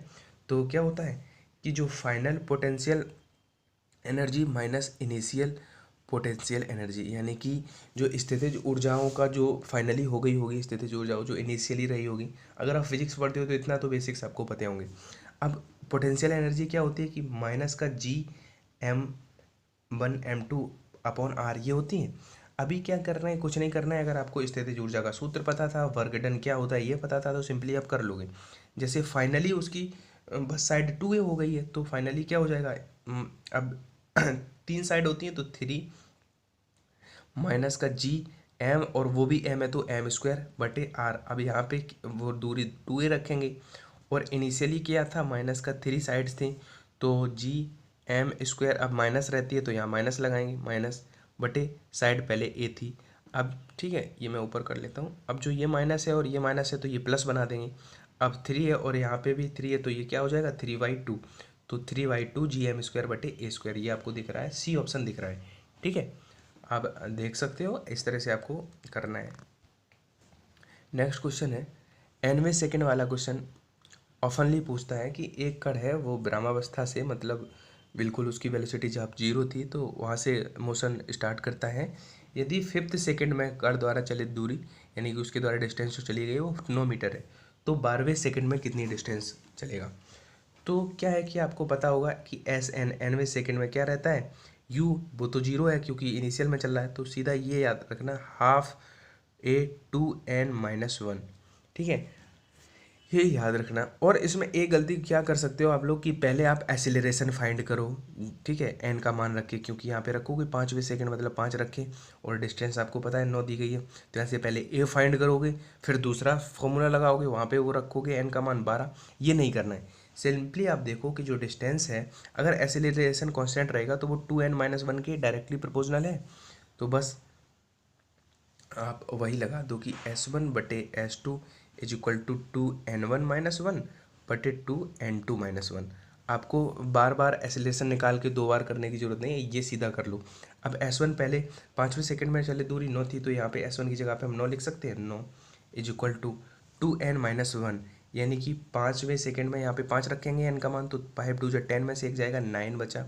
तो क्या होता है कि जो final potential energy minus initial potential energy, यानी कि जो स्थितिज ऊर्जाओं का जो फाइनली हो गई होगी, स्थितिज ऊर्जाओं जो इनिशियली रही होगी। अगर आप फिजिक्स पढ़ते हो तो इतना तो बेसिक्स आपको पते होंगे। अब पोटेंशियल एनर्जी क्या होती है कि माइनस का G(m1 m2 अपॉन r) ये होती है। अभी क्या करना है, कुछ नहीं करना है। अगर आपको स्थितिज ऊर्जा का सूत्र पता था, वर्क डन क्या होता है ये पता था, तो सिंपली आप कर लोगे। जैसे फाइनली उसकी बस साइड 2a हो गई है, तो फाइनली क्या हो जाएगा, अब 3 साइड होती है तो 3 माइनस का G(m) और वो भी m है तो m²/r। अब यहाँ पे वो दूरी 2a रखेंगे, और इनिशियली क्या था, माइनस का 3 साइड्स थी, तो G(m²) अब माइनस रहती है तो यहाँ माइनस लगाएंगे, माइनस बटे साइड पहले a थी। अब ठीक है, ये मैं ऊपर कर लेता हूँ। अब जो ये माइनस है और ये माइनस है तो ये प्लस बना देंगे। अब 3 है और यहाँ पे भी 3 है तो ये क्या हो जाएगा 3/2, तो 3/2 Gm²/a²। ये आपको दिख रहा है, सी ऑप्शन दिख रहा है, ठीक है। आप देख सकते हो, इस तरह से आपको करना है। नेक्स्ट क्वेश्चन है 9वें सेकंड वाला क्वेश्चन। ऑफनली पूछता है कि एक कण है वो ब्रह्मावस्था से, मतलब बिल्कुल उसकी वेलोसिटी जब 0 थी तो वहाँ से मोशन स्टार्ट करता है। यदि 5th सेकंड में कण द्वारा चलित दूरी, यानी कि उसके द्वारा डिस्टेंस जो चली गई वो 9 मीटर है, तो 12वें सेकंड में कितनी डिस्टेंस चलेगा। तो क्या है कि आपको पता होगा कि nवें सेकंड में क्या रहता है, u वो तो 0 है क्योंकि इनिशियल में चल रहा है, तो सीधा ये याद रखना, हाफ a(2n-1), ठीक है, ये याद रखना। और इसमें एक गलती क्या कर सकते हो आप लोग कि पहले आप एक्सीलरेशन फाइंड करो, ठीक है, n का मान रख के, क्योंकि यहाँ पे रखोगे 5वें सेकंड मतलब 5 रखे, और डिस्टेंस आपको पता है 9 दी गई है, तो यहाँ से पहले a फाइंड करोगे, फिर दूसरा फॉर्मूला लगाओगे, वहाँ पे वो रखोगे n का मान 12। ये नहीं करना है, सिंपली आप देखो कि जो डिस्टेंस है, अगर एक्सीलरेशन कांस्टेंट रहेगा तो वो 2n-1 के डायरेक्टली प्रोपोर्शनल है। तो बस आप वही लगा दो कि S1/S2 is equal to 2n1-1/2n2-1। आपको बार बार एक्सीलरेशन निकाल के 2 बार करने की जरूरत नहीं है, ये सीधा कर लो। अब S1 पहले 5वें सेकंड में चले दूरी 9 थी, तो यहाँ पे S1 की जगह पे हम 9 लिख सकते हैं, 9 इज इक्वल टू 2n-1, यानी कि 5वें सेकंड में यहाँ पे 5 रखेंगे n का मान, तो 5 2 10 में से एक जाएगा, 9 बचा।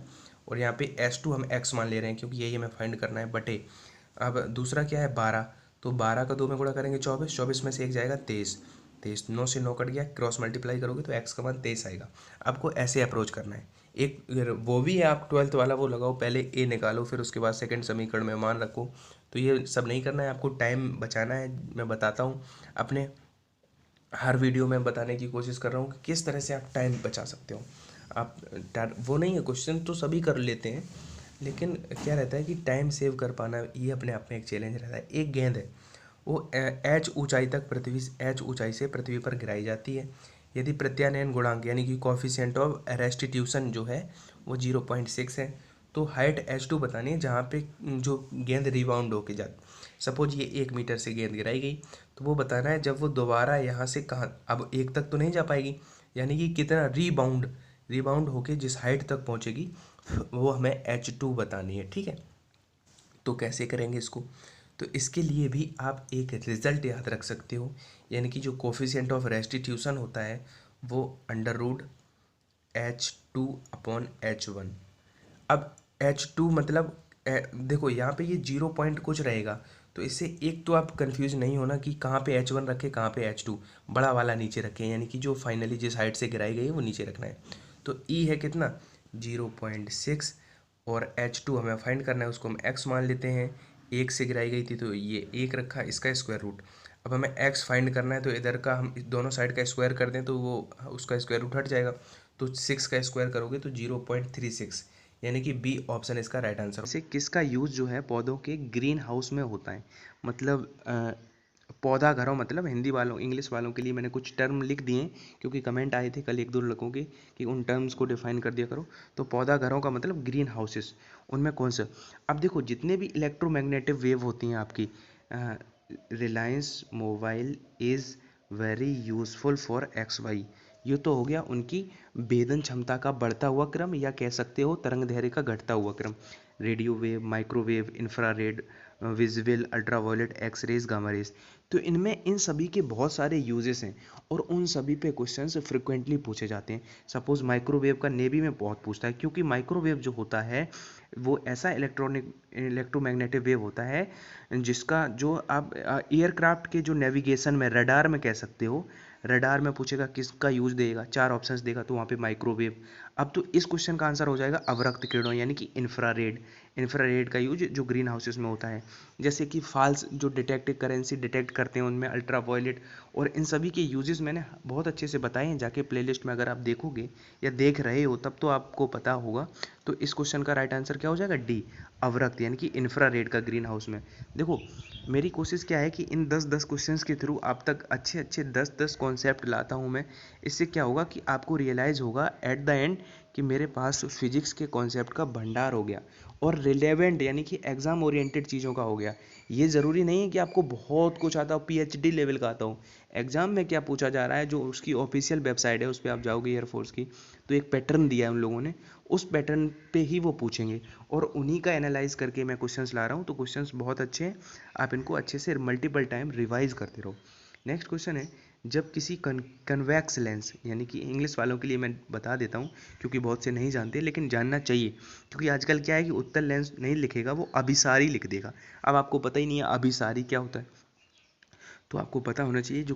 और यहाँ पे S2 हम x मान ले रहे हैं क्योंकि यही हमें फाइंड करना है, बटे अब दूसरा क्या है 12, तो 12 का 2 में गुणा करेंगे 24, 24 में से एक जाएगा 23, 23 9 से 9 कट गया, क्रॉस मल्टीप्लाई करोगे तो x का मान 23 आएगा। आपको ऐसे अप्रोच करना है। एक वो भी है, आप 12th वाला वो लगाओ, पहले a निकालो फिर उसके बाद सेकंड समीकरण में मान रखो। तो ये सब नहीं करना है, आपको टाइम बचाना है। मैं बताता हूँ, अपने हर वीडियो में बताने की कोशिश कर रहा हूँ कि किस तरह से आप टाइम बचा सकते हो। आप वो नहीं है, क्वेश्चन तो सभी कर लेते हैं, लेकिन क्या रहता है कि टाइम सेव कर पाना ये अपने आप में एक चैलेंज रहता है। एक गेंद है, वो h ऊंचाई से पृथ्वी पर गिराई जाती है। यदि प्रत्यानयन गुणांक यानी कि कोफिशिएंट ऑफ रेस्टिट्यूशन जो है वो 0.6 है, तो हाइट h2 बतानी है जहाँ पे जो गेंद रिबाउंड होके जाती। सपोज ये 1 मीटर से गेंद गिराई गई, तो वो बताना है जब वो दोबारा यहाँ से कहाँ, अब 1 तक तो नहीं जा पाएगी, यानी कि कितना रिबाउंड होके जिस हाइट तक पहुँचेगी वो हमें h2 बतानी है, ठीक है। तो कैसे करेंगे इसको, तो इसके लिए भी आप एक रिजल्ट याद रख सकते हो, यानी कि जो कोफिशिएंट ऑफ रेस्टिट्यूशन होता है वो √h2/h1। अब h2 मतलब देखो यहाँ पे ये 0 पॉइंट कुछ रहेगा, तो इससे एक तो आप कंफ्यूज नहीं होना कि कहाँ पे H1 रखें, कहाँ पे H2, बड़ा वाला नीचे रखें, यानी कि जो फाइनली जिस हाइट से गिराई गई है वो नीचे रखना है। तो E है कितना 0.6 और H2 हमें फाइंड करना है, उसको हम x मान लेते हैं। 1 से गिराई गई थी तो ये 1 रखा, इसका स्क्वायर रूट। अब हमें x फाइंड करना है तो इधर का हम दोनों साइड का स्क्वायर कर दें तो वो उसका स्क्वायर रूट हट जाएगा। तो 6 का स्क्वायर करोगे तो 0.36, यानी कि बी ऑप्शन इसका राइट आंसर। से किसका यूज़ जो है पौधों के ग्रीन हाउस में होता है, मतलब पौधा घरों, मतलब हिंदी वालों इंग्लिश वालों के लिए मैंने कुछ टर्म लिख दिए हैं क्योंकि कमेंट आए थे कल एक दो लोगों के कि उन टर्म्स को डिफाइन कर दिया करो। तो पौधा घरों का मतलब ग्रीन हाउसेस, उनमें कौन सा। अब देखो जितने भी इलेक्ट्रोमैग्नेटिक वेव होती हैं आपकी, Reliance mobile is very useful for XY, ये तो हो गया उनकी भेदन क्षमता का बढ़ता हुआ क्रम, या कह सकते हो तरंग दैर्घ्य का घटता हुआ क्रम। Radio wave, microwave, infrared, visual, ultraviolet, X rays, gamma rays. तो इनमें इन सभी के बहुत सारे यूजेस हैं और उन सभी पे क्वेश्चंस फ्रिक्वेंटली पूछे जाते हैं। सपोज माइक्रोवेव का नेवी में बहुत पूछता है, क्योंकि माइक्रोवेव जो होता है वो ऐसा इलेक्ट्रोमैग्नेटिक वेव होता है जिसका जो आप एयरक्राफ्ट के जो नेविगेशन में, रडार में कह सकते हो, रडार में पूछेगा किसका यूज देगा, 4 ऑप्शंस देगा तो वहाँ पे माइक्रोवेव। अब तो इस क्वेश्चन का आंसर हो जाएगा अवरक्त किरणों, यानी कि इंफ्रारेड। इंफ्रारेड का यूज जो ग्रीन हाउसेस में होता है, जैसे कि फाल्स जो डिटेक्टिव करेंसी डिटेक्ट करते हैं उनमें अल्ट्रावायलेट, और इन सभी के यूजेस मैंने बहुत अच्छे से बताए हैं, जाके प्लेलिस्ट में अगर आप देखोगे या देख रहे हो तब तो आपको पता होगा। तो इस क्वेश्चन का राइट आंसर क्या हो जाएगा, डी, अवरक्त, यानी कि इंफ्रारेड का ग्रीन हाउस में। देखो मेरी कोशिश क्या है कि इन 10-10 क्वेश्चंस के थ्रू आप तक अच्छे अच्छे 10-10 कॉन्सेप्ट लाता हूँ मैं। इससे क्या होगा कि आपको रियलाइज़ होगा एट द एंड कि मेरे पास फिजिक्स के कॉन्सेप्ट का भंडार हो गया और रिलेवेंट, यानी कि एग्ज़ाम ओरिएंटेड चीज़ों का हो गया। ये ज़रूरी नहीं है कि आपको बहुत कुछ आता हो, PhD लेवल का आता हो। एग्ज़ाम में क्या पूछा जा रहा है, जो उसकी ऑफिशियल वेबसाइट है उस पर आप जाओगे एयरफोर्स की, तो एक पैटर्न दिया है उन लोगों ने, उस पैटर्न पे ही वो पूछेंगे और उन्हीं का एनालाइज करके मैं क्वेश्चंस ला रहा हूँ। तो क्वेश्चंस बहुत अच्छे हैं, आप इनको अच्छे से मल्टीपल टाइम रिवाइज करते रहो। नेक्स्ट क्वेश्चन है, जब किसी कन्वेक्स लेंस, यानी कि इंग्लिश वालों के लिए मैं बता देता हूँ क्योंकि बहुत से नहीं जानते लेकिन जानना चाहिए, क्योंकि आजकल क्या है कि उत्तल लेंस नहीं लिखेगा, वो अभिसारी लिख देगा। अब आपको पता ही नहीं है अभिसारी क्या होता है, तो आपको पता होना चाहिए जो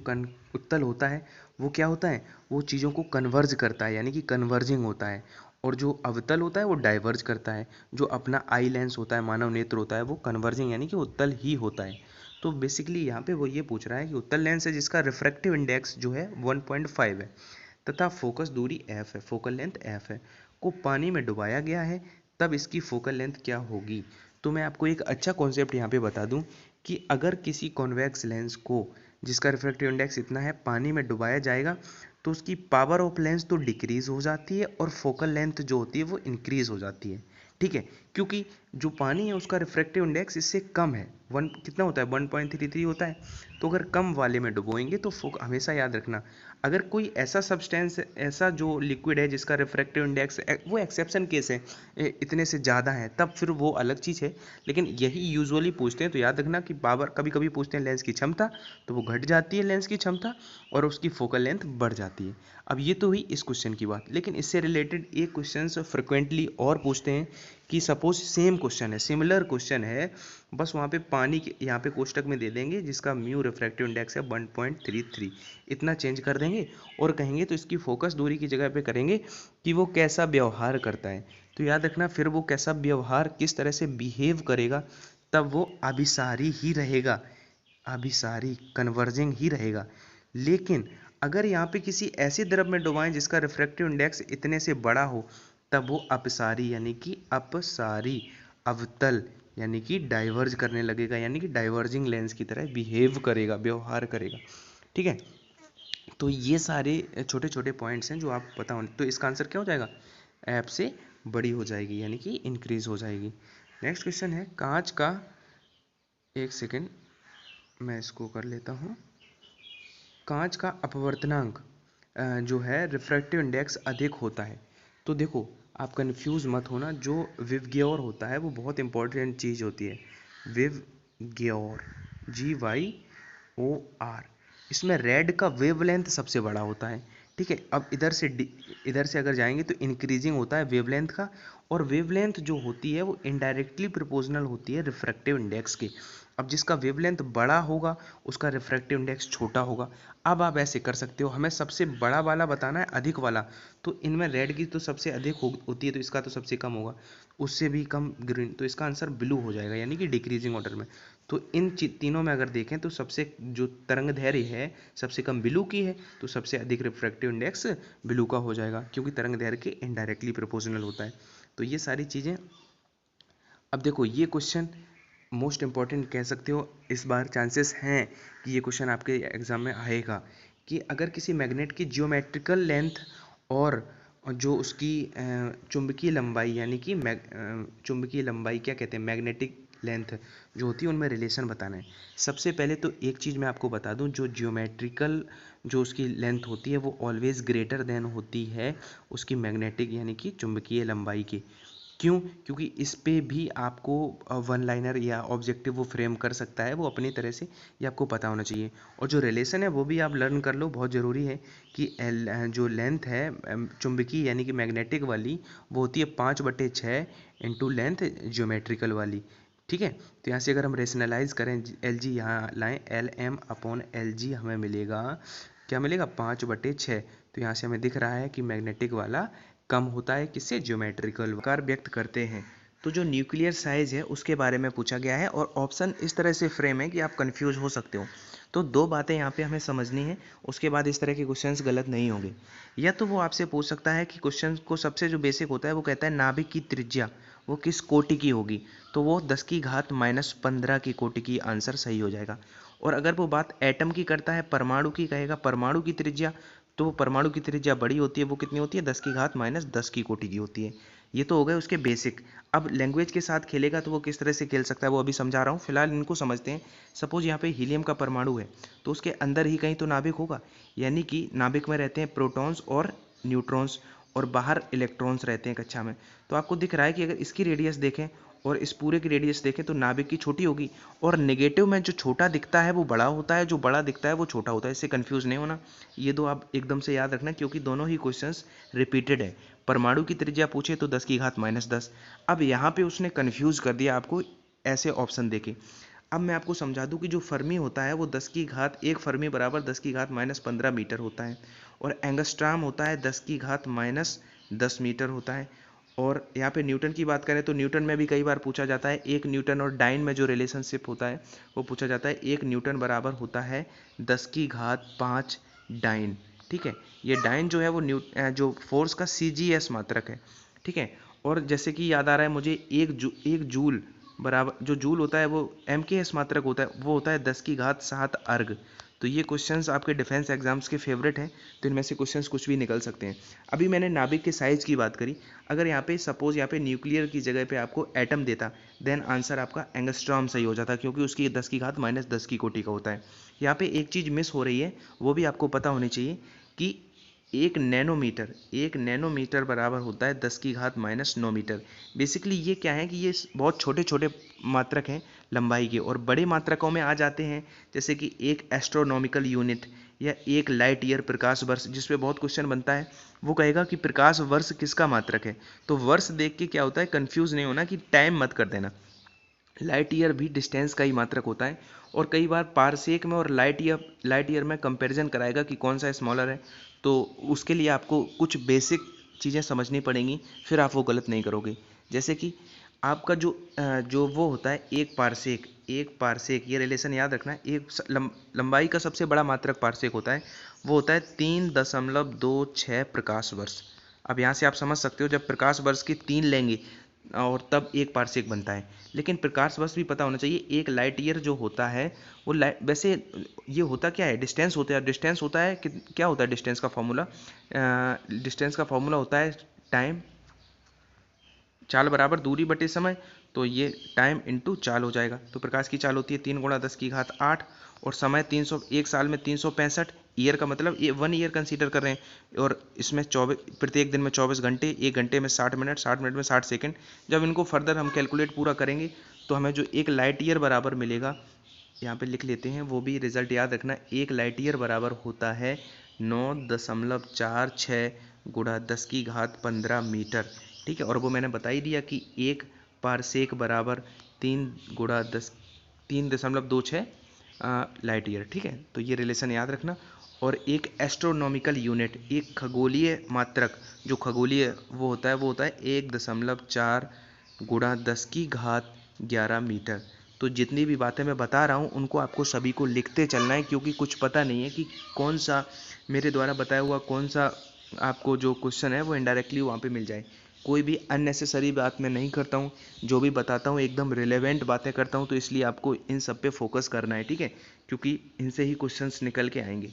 उत्तल होता है वो क्या होता है, वो चीज़ों को कन्वर्ज करता है, यानी कि कन्वर्जिंग होता है। और जो अवतल होता है वो डाइवर्ज करता है। जो अपना आई लेंस होता है, मानव नेत्र होता है, वो कन्वर्जिंग यानी कि उत्तल ही होता है। तो बेसिकली यहाँ पे वो ये पूछ रहा है कि उत्तल लेंस है जिसका रिफ्रैक्टिव इंडेक्स जो है 1.5 है तथा फोकस दूरी f है, फोकल लेंथ f है, को पानी में डुबाया गया है, तब इसकी फोकल लेंथ क्या होगी। तो मैं आपको एक अच्छा कॉन्सेप्ट यहाँ पे बता दूँ कि अगर किसी कॉन्वेक्स लेंस को जिसका रिफ्रैक्टिव इंडेक्स इतना है पानी में डुबाया जाएगा तो उसकी पावर ऑफ लेंस तो डिक्रीज हो जाती है और फोकल लेंथ जो होती है वो इंक्रीज हो जाती है। ठीक है, क्योंकि जो पानी है उसका रिफ्रैक्टिव इंडेक्स इससे कम है, वन कितना होता है 1.33 होता है। तो अगर कम वाले में डुबोएंगे तो हमेशा याद रखना, अगर कोई ऐसा सब्सटेंस, ऐसा जो लिक्विड है जिसका रिफ्रैक्टिव इंडेक्स वो एक्सेप्शन केस है, इतने से ज़्यादा है, तब फिर वो अलग चीज़ है, लेकिन यही यूजुअली पूछते हैं। तो याद रखना कि पावर, कभी कभी पूछते हैं लेंस की क्षमता, तो वो घट जाती है लेंस की क्षमता और उसकी फोकल लेंथ बढ़ जाती है। अब ये तो हुई इस क्वेश्चन की बात, लेकिन इससे रिलेटेड एक क्वेश्चन फ्रिक्वेंटली और पूछते हैं कि सपोज सेम क्वेश्चन है, सिमिलर क्वेश्चन है, बस वहाँ पे पानी के यहाँ पे कोष्टक में दे देंगे जिसका म्यू रिफ्रैक्टिव इंडेक्स है 1.33, इतना चेंज कर देंगे और कहेंगे तो इसकी फोकस दूरी की जगह पे करेंगे कि वो कैसा व्यवहार करता है। तो याद रखना फिर वो कैसा व्यवहार, किस तरह से बिहेव करेगा, तब वो अभिसारी ही रहेगा, अभिसारी कन्वर्जिंग ही रहेगा। लेकिन अगर यहाँ पे किसी ऐसे द्रव में डुबाएं जिसका रिफ्रैक्टिव इंडेक्स इतने से बड़ा हो, तब वो अपसारी यानी कि अपसारी, अवतल यानी कि डाइवर्ज करने लगेगा, यानी कि डाइवर्जिंग लेंस की तरह बिहेव करेगा, व्यवहार करेगा। ठीक है, तो ये सारे छोटे छोटे पॉइंट्स हैं जो आप पता होने। तो इसका आंसर क्या हो जाएगा, ऐप से बड़ी हो जाएगी, यानी कि इंक्रीज हो जाएगी। नेक्स्ट क्वेश्चन है, कांच का, एक सेकेंड मैं इसको कर लेता हूँ, कांच का अपवर्तनांक जो है रिफ्रैक्टिव इंडेक्स अधिक होता है। तो देखो आप कंफ्यूज मत होना, जो विवग्योर होता है वो बहुत इंपॉर्टेंट चीज़ होती है, विवग्योर, GYOR, इसमें रेड का वेवलेंथ सबसे बड़ा होता है। ठीक है। अब इधर से अगर जाएंगे तो इंक्रीजिंग होता है वेवलेंथ का, और वेवलेंथ जो होती है वो इनडायरेक्टली प्रोपोर्शनल होती है रिफ्रैक्टिव इंडेक्स के। अब जिसका वेवलेंथ बड़ा होगा उसका रिफ्रैक्टिव इंडेक्स छोटा होगा। अब आप ऐसे कर सकते हो, हमें सबसे बड़ा वाला बताना है, अधिक वाला, तो इनमें रेड की तो सबसे अधिक होती है, तो इसका तो सबसे कम होगा, उससे भी कम ग्रीन, तो इसका आंसर ब्लू हो जाएगा, यानी कि डिक्रीजिंग ऑर्डर में। तो इन तीनों में अगर देखें तो सबसे जो तरंग दैर्घ्य है सबसे कम ब्लू की है, तो सबसे अधिक रिफ्रैक्टिव इंडेक्स ब्लू का हो जाएगा, क्योंकि तरंग दैर्घ्य के इनडायरेक्टली प्रोपोर्शनल होता है। तो ये सारी चीज़ें। अब देखो ये क्वेश्चन मोस्ट इम्पॉर्टेंट कह सकते हो, इस बार चांसेस हैं कि ये क्वेश्चन आपके एग्जाम में आएगा, कि अगर किसी मैग्नेट की जियोमेट्रिकल लेंथ और जो उसकी चुंबकीय लंबाई, यानी कि चुंबकीय लंबाई क्या कहते हैं, मैग्नेटिक लेंथ जो होती है, उनमें रिलेशन बताना है। सबसे पहले तो एक चीज़ मैं आपको बता दूं, जो जियोमेट्रिकल जो उसकी लेंथ होती है वो ऑलवेज ग्रेटर देन होती है उसकी मैग्नेटिक यानी कि चुंबकीय लंबाई की। क्यों? क्योंकि इस पे भी आपको वन लाइनर या ऑब्जेक्टिव वो फ्रेम कर सकता है वो अपनी तरह से, ये आपको पता होना चाहिए। और जो रिलेशन है वो भी आप लर्न कर लो, बहुत ज़रूरी है कि जो लेंथ है चुंबकीय यानी कि मैग्नेटिक वाली, वो होती है 5/6 इंटू लेंथ जियोमेट्रिकल वाली। ठीक है। तो यहाँ से अगर हम रेशनलाइज करें, एल जी यहाँ लाएँ, LM/LG हमें मिलेगा, क्या मिलेगा, 5/6। तो यहाँ से हमें दिख रहा है कि मैग्नेटिक वाला कम होता है, किससे, ज्योमेट्रिकल आकार व्यक्त करते हैं। तो जो न्यूक्लियर साइज है उसके बारे में पूछा गया है, और ऑप्शन इस तरह से फ्रेम है कि आप कंफ्यूज हो सकते हो। तो दो बातें यहाँ पे हमें समझनी है, उसके बाद इस तरह के क्वेश्चंस गलत नहीं होंगे। या तो वो आपसे पूछ सकता है कि क्वेश्चन को सबसे जो बेसिक होता है वो कहता है नाभिक की त्रिज्या वो किस कोटि की होगी, तो वो 10⁻⁻15 की कोटि की आंसर सही हो जाएगा। और अगर वो बात एटम की करता है, परमाणु की कहेगा, परमाणु की त्रिज्या, तो वो परमाणु की त्रिज्या बड़ी होती है, वो कितनी होती है, 10⁻⁻10 की कोटि की होती है। ये तो हो गए उसके बेसिक। अब लैंग्वेज के साथ खेलेगा तो वो किस तरह से खेल सकता है वो अभी समझा रहा हूँ, फिलहाल इनको समझते हैं। सपोज यहाँ पे हीलियम का परमाणु है, तो उसके अंदर ही कहीं तो नाभिक होगा, यानी कि नाभिक में रहते हैं प्रोटॉन्स और न्यूट्रॉन्स, और बाहर इलेक्ट्रॉन्स रहते हैं कक्षा में। तो आपको दिख रहा है कि अगर इसकी रेडियस देखें और इस पूरे की रेडियस देखें तो नाभिक की छोटी होगी, और नेगेटिव में जो छोटा दिखता है वो बड़ा होता है, जो बड़ा दिखता है वो छोटा होता है। इससे कंफ्यूज नहीं होना, ये दो आप एकदम से याद रखना, क्योंकि दोनों ही क्वेश्चंस रिपीटेड है। परमाणु की त्रिज्या पूछे तो 10⁻⁻10। अब यहाँ पे उसने कंफ्यूज कर दिया आपको ऐसे ऑप्शन देके। अब मैं आपको समझा दूं कि जो फर्मी होता है वो 10⁻1 फर्मी बराबर 10⁻⁻15 मीटर होता है, और एंगस्ट्राम होता है 10⁻10 मीटर होता है। और यहाँ पे न्यूटन की बात करें तो न्यूटन में भी कई बार पूछा जाता है, 1 न्यूटन और डाइन में जो रिलेशनशिप होता है वो पूछा जाता है। 1 न्यूटन बराबर होता है 10⁵ डाइन। ठीक है। ये डाइन जो है वो जो फोर्स का CGS मात्रक है। ठीक है। और जैसे कि याद आ रहा है मुझे, एक जूल बराबर, जो जूल होता है वो MKS मात्रक होता है, वो होता है 10�7 अर्ग। तो ये क्वेश्चंस आपके डिफेंस एग्जाम्स के फेवरेट हैं, तो इनमें से क्वेश्चंस कुछ भी निकल सकते हैं। अभी मैंने नाभिक के साइज की बात करी, अगर यहाँ पे सपोज यहाँ पे न्यूक्लियर की जगह पे आपको एटम देता, देन आंसर आपका एंगस्ट्रॉम सही हो जाता, क्योंकि उसकी 10⁻⁻10 की कोटि का होता है। यहाँ पे एक चीज़ मिस हो रही है, वो भी आपको पता होनी चाहिए कि 1 नैनोमीटर बराबर होता है 10⁻⁹ मीटर। बेसिकली ये क्या है कि ये बहुत छोटे छोटे मात्रक हैं लंबाई के, और बड़े मात्रकों में आ जाते हैं, जैसे कि 1 एस्ट्रोनॉमिकल यूनिट या 1 लाइट ईयर प्रकाश वर्ष, जिस पे बहुत क्वेश्चन बनता है। वो कहेगा कि प्रकाश वर्ष किसका मात्रक है, तो वर्ष देख के क्या होता है, कंफ्यूज नहीं होना कि टाइम मत कर देना। लाइट ईयर भी डिस्टेंस का ही मात्रक होता है, और कई बार पारसेक में और लाइट ईयर में कंपैरिजन कराएगा कि कौन सा स्मॉलर है। तो उसके लिए आपको कुछ बेसिक चीज़ें समझनी पड़ेंगी, फिर आप वो गलत नहीं करोगे। जैसे कि आपका जो वो होता है एक पारसेक, ये रिलेशन याद रखना है। लंबाई का सबसे बड़ा मात्रक पारसेक होता है, वो होता है 3.26 प्रकाश वर्ष। अब यहाँ से आप समझ सकते हो, जब प्रकाश वर्ष की 3 लेंगे और तब एक पारसेक बनता है। लेकिन प्रकाश वर्ष भी पता होना चाहिए। एक लाइट ईयर जो होता है वो वैसे ये होता क्या है, डिस्टेंस होता है। डिस्टेंस होता है कि क्या होता है डिस्टेंस का फॉर्मूला, होता है टाइम, चाल बराबर दूरी बटे समय। तो ये टाइम इंटू चाल हो जाएगा। तो प्रकाश की चाल होती है 3 × 10⁸, और समय 300, एक साल में 365। ईयर का मतलब ये 1 ईयर कंसीडर कर रहे हैं, और इसमें 24, प्रत्येक दिन में 24 घंटे, 1 घंटे में 60 मिनट, 60 मिनट में 60 सेकंड। जब इनको फर्दर हम कैलकुलेट पूरा करेंगे तो हमें जो एक लाइट ईयर बराबर मिलेगा, यहाँ पे लिख लेते हैं, वो भी रिजल्ट याद रखना। एक लाइट ईयर बराबर होता है 9.46 गुणा 10 की घात 15 मीटर, ठीक है। और वो मैंने बता ही दिया कि 1 पारसेक बराबर 3 गुणा 10 3.26 लाइट ईयर, ठीक है। तो ये रिलेशन याद रखना। और एक एस्ट्रोनॉमिकल यूनिट, एक खगोलीय मात्रक, जो खगोलीय वो होता है 1.4 गुणा 10 की घात 11 मीटर। तो जितनी भी बातें मैं बता रहा हूँ उनको आपको सभी को लिखते चलना है, क्योंकि कुछ पता नहीं है कि कौन सा मेरे द्वारा बताया हुआ कौन सा आपको जो क्वेश्चन है वो इनडायरेक्टली वहाँ पे मिल जाए। कोई भी अननेसेसरी बात मैं नहीं करता हूँ, जो भी बताता हूँ एकदम रिलेवेंट बातें करता हूँ, तो इसलिए आपको इन सब पे फोकस करना है, ठीक है, क्योंकि इनसे ही क्वेश्चंस निकल के आएंगे।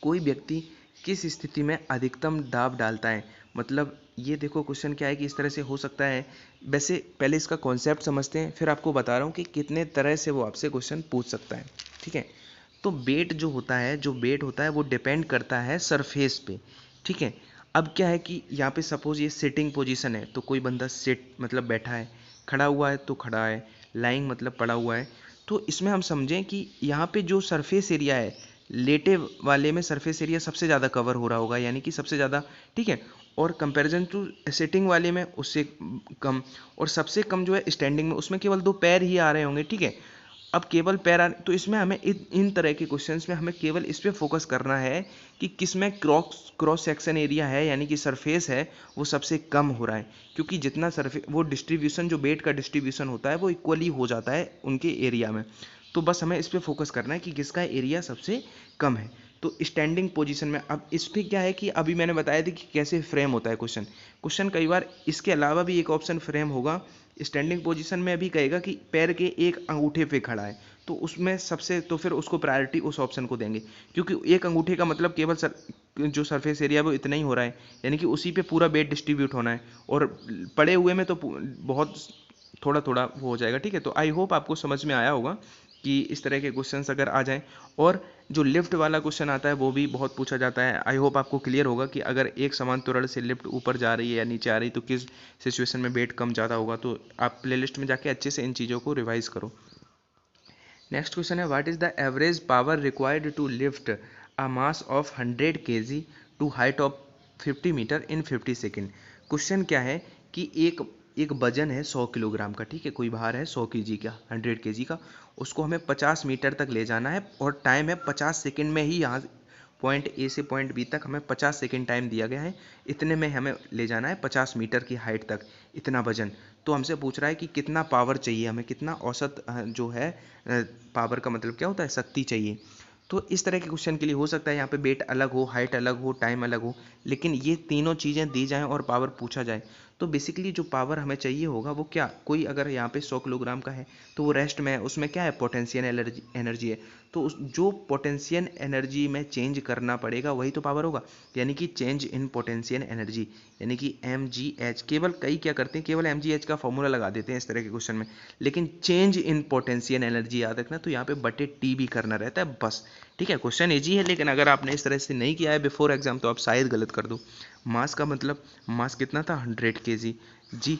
कोई व्यक्ति किस स्थिति में अधिकतम दाब डालता है, मतलब ये देखो क्वेश्चन क्या है कि इस तरह से हो सकता है। वैसे पहले इसका कॉन्सेप्ट समझते हैं, फिर आपको बता रहा हूँ कि कितने तरह से वो आपसे क्वेश्चन पूछ सकता है, ठीक है। तो वेट जो होता है वो डिपेंड करता है सरफेस पे, ठीक है। अब क्या है कि यहाँ पे सपोज ये सिटिंग पोजीशन है, तो कोई बंदा सिट मतलब बैठा है, खड़ा हुआ है तो खड़ा है, लाइंग मतलब पड़ा हुआ है। तो इसमें हम समझें कि यहाँ पे जो सरफेस एरिया है, लेटे वाले में सरफेस एरिया सबसे ज़्यादा कवर हो रहा होगा, यानी कि सबसे ज़्यादा, ठीक है। और कंपैरिजन टू सिटिंग वाले में उससे कम, और सबसे कम जो है स्टैंडिंग में, उसमें केवल 2 पैर ही आ रहे होंगे, ठीक है। अब केवल पैर तो इसमें हमें इन तरह के क्वेश्चंस में हमें केवल इस पे फोकस करना है कि किसमें क्रॉस सेक्शन एरिया है, यानी कि सरफेस है वो सबसे कम हो रहा है। क्योंकि जितना सरफेस, वो डिस्ट्रीब्यूशन जो वेट का डिस्ट्रीब्यूशन होता है वो इक्वली हो जाता है उनके एरिया में। तो बस हमें इस पे फोकस करना है कि किसका एरिया सबसे कम है। तो स्टैंडिंग पोजीशन में अब इस पे क्या है कि अभी मैंने बताया था कि कैसे फ्रेम होता है क्वेश्चन कई बार इसके अलावा भी एक ऑप्शन फ्रेम होगा। स्टैंडिंग पोजीशन में भी कहेगा कि पैर के एक अंगूठे पे खड़ा है, तो उसमें सबसे, तो फिर उसको प्रायोरिटी उस ऑप्शन को देंगे, क्योंकि एक अंगूठे का मतलब केवल जो सरफेस एरिया है वो इतना ही हो रहा है, यानी कि उसी पे पूरा वेट डिस्ट्रीब्यूट होना है। और पड़े हुए में तो बहुत थोड़ा थोड़ा वो हो जाएगा, ठीक है। तो आई होप आपको समझ में आया होगा कि इस तरह के क्वेश्चंस अगर आ जाएं। और जो लिफ्ट वाला क्वेश्चन आता है वो भी बहुत पूछा जाता है। आई होप आपको क्लियर होगा कि अगर एक समान त्वरण से लिफ्ट ऊपर जा रही है या नीचे आ रही है तो किस सिचुएशन में वेट कम ज़्यादा होगा। तो आप प्लेलिस्ट में जाके अच्छे से इन चीज़ों को रिवाइज करो। नेक्स्ट क्वेश्चन है, what is the average power required to lift a mass of 100 kg to height of 50 metre in 50 second. Question क्या है कि एक वजन है 100 किलोग्राम का, ठीक है, कोई भार है 100 kg का, 100 kg का, उसको हमें 50 मीटर तक ले जाना है और टाइम है 50 सेकेंड में ही। यहाँ पॉइंट ए से पॉइंट बी तक हमें 50 सेकेंड टाइम दिया गया है, इतने में हमें ले जाना है 50 मीटर की हाइट तक, इतना वजन। तो हमसे पूछ रहा है कि कितना पावर चाहिए हमें, कितना औसत जो है पावर का मतलब क्या होता है, शक्ति चाहिए। तो इस तरह के क्वेश्चन के लिए हो सकता है यहाँ पे वेट अलग हो, हाइट अलग हो, टाइम अलग हो, लेकिन ये तीनों चीज़ें दी जाएं और पावर पूछा जाए तो बेसिकली जो पावर हमें चाहिए होगा वो क्या, कोई अगर यहाँ पे 100 किलोग्राम का है तो वो रेस्ट में है, उसमें क्या है, पोटेंशियल एनर्जी है। तो जो पोटेंशियल एनर्जी में चेंज करना पड़ेगा वही तो पावर होगा, यानी कि चेंज इन पोटेंशियल एनर्जी, यानी कि mgh। केवल कई क्या करते हैं, केवल mgh का फॉर्मूला लगा देते हैं इस तरह के क्वेश्चन में, लेकिन चेंज इन पोटेंशियल एनर्जी याद रखना, तो यहाँ पे बटे टी भी करना रहता है बस, ठीक है। क्वेश्चन इजी है, लेकिन अगर आपने इस तरह से नहीं किया है बिफोर एग्जाम तो आप शायद गलत कर दो। मास का मतलब, मास कितना था, 100 kg जी।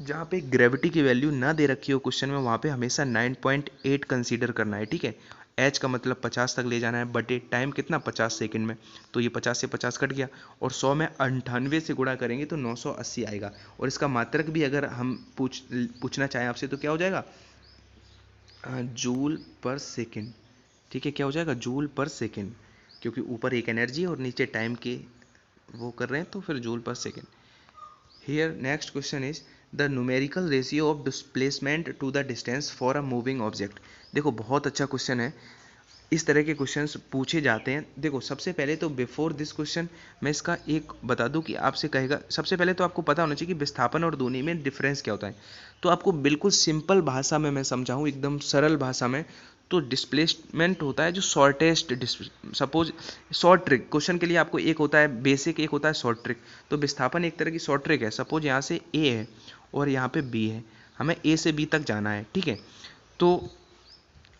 जहाँ पे ग्रेविटी की वैल्यू ना दे रखी हो क्वेश्चन में वहाँ पे हमेशा 9.8 कंसीडर करना है, ठीक है। एच का मतलब 50 तक ले जाना है, बटे टाइम कितना, 50 सेकंड में, तो ये 50 से 50 कट गया, और 100 में 98 से गुणा करेंगे तो 980 आएगा। और इसका मात्रक भी अगर हम पूछना चाहें आपसे तो क्या हो जाएगा, जूल पर सेकेंड, ठीक है, क्या हो जाएगा, जूल पर सेकेंड, क्योंकि ऊपर एक एनर्जी और नीचे टाइम के वो कर रहे हैं, तो फिर जूल पर second. Here next question is the numerical ratio of displacement to the distance for a moving object. देखो बहुत अच्छा क्वेश्चन है, इस तरह के क्वेश्चंस पूछे जाते हैं। देखो सबसे पहले तो बिफोर दिस क्वेश्चन मैं इसका एक बता दूं कि आपसे कहेगा, सबसे पहले तो आपको पता होना चाहिए कि विस्थापन और ध्वनि में डिफरेंस क्या होता है। तो आपको बिल्कुल सिंपल भाषा में मैं समझाऊं, एकदम सरल भाषा में, तो डिस्प्लेसमेंट होता है जो shortest, suppose short trick question के लिए आपको एक होता है बेसिक, एक होता है शॉर्ट ट्रिक। तो विस्थापन एक तरह की शॉर्ट ट्रिक है। सपोज यहाँ से ए है और यहाँ पे बी है, हमें ए से बी तक जाना है, ठीक है। तो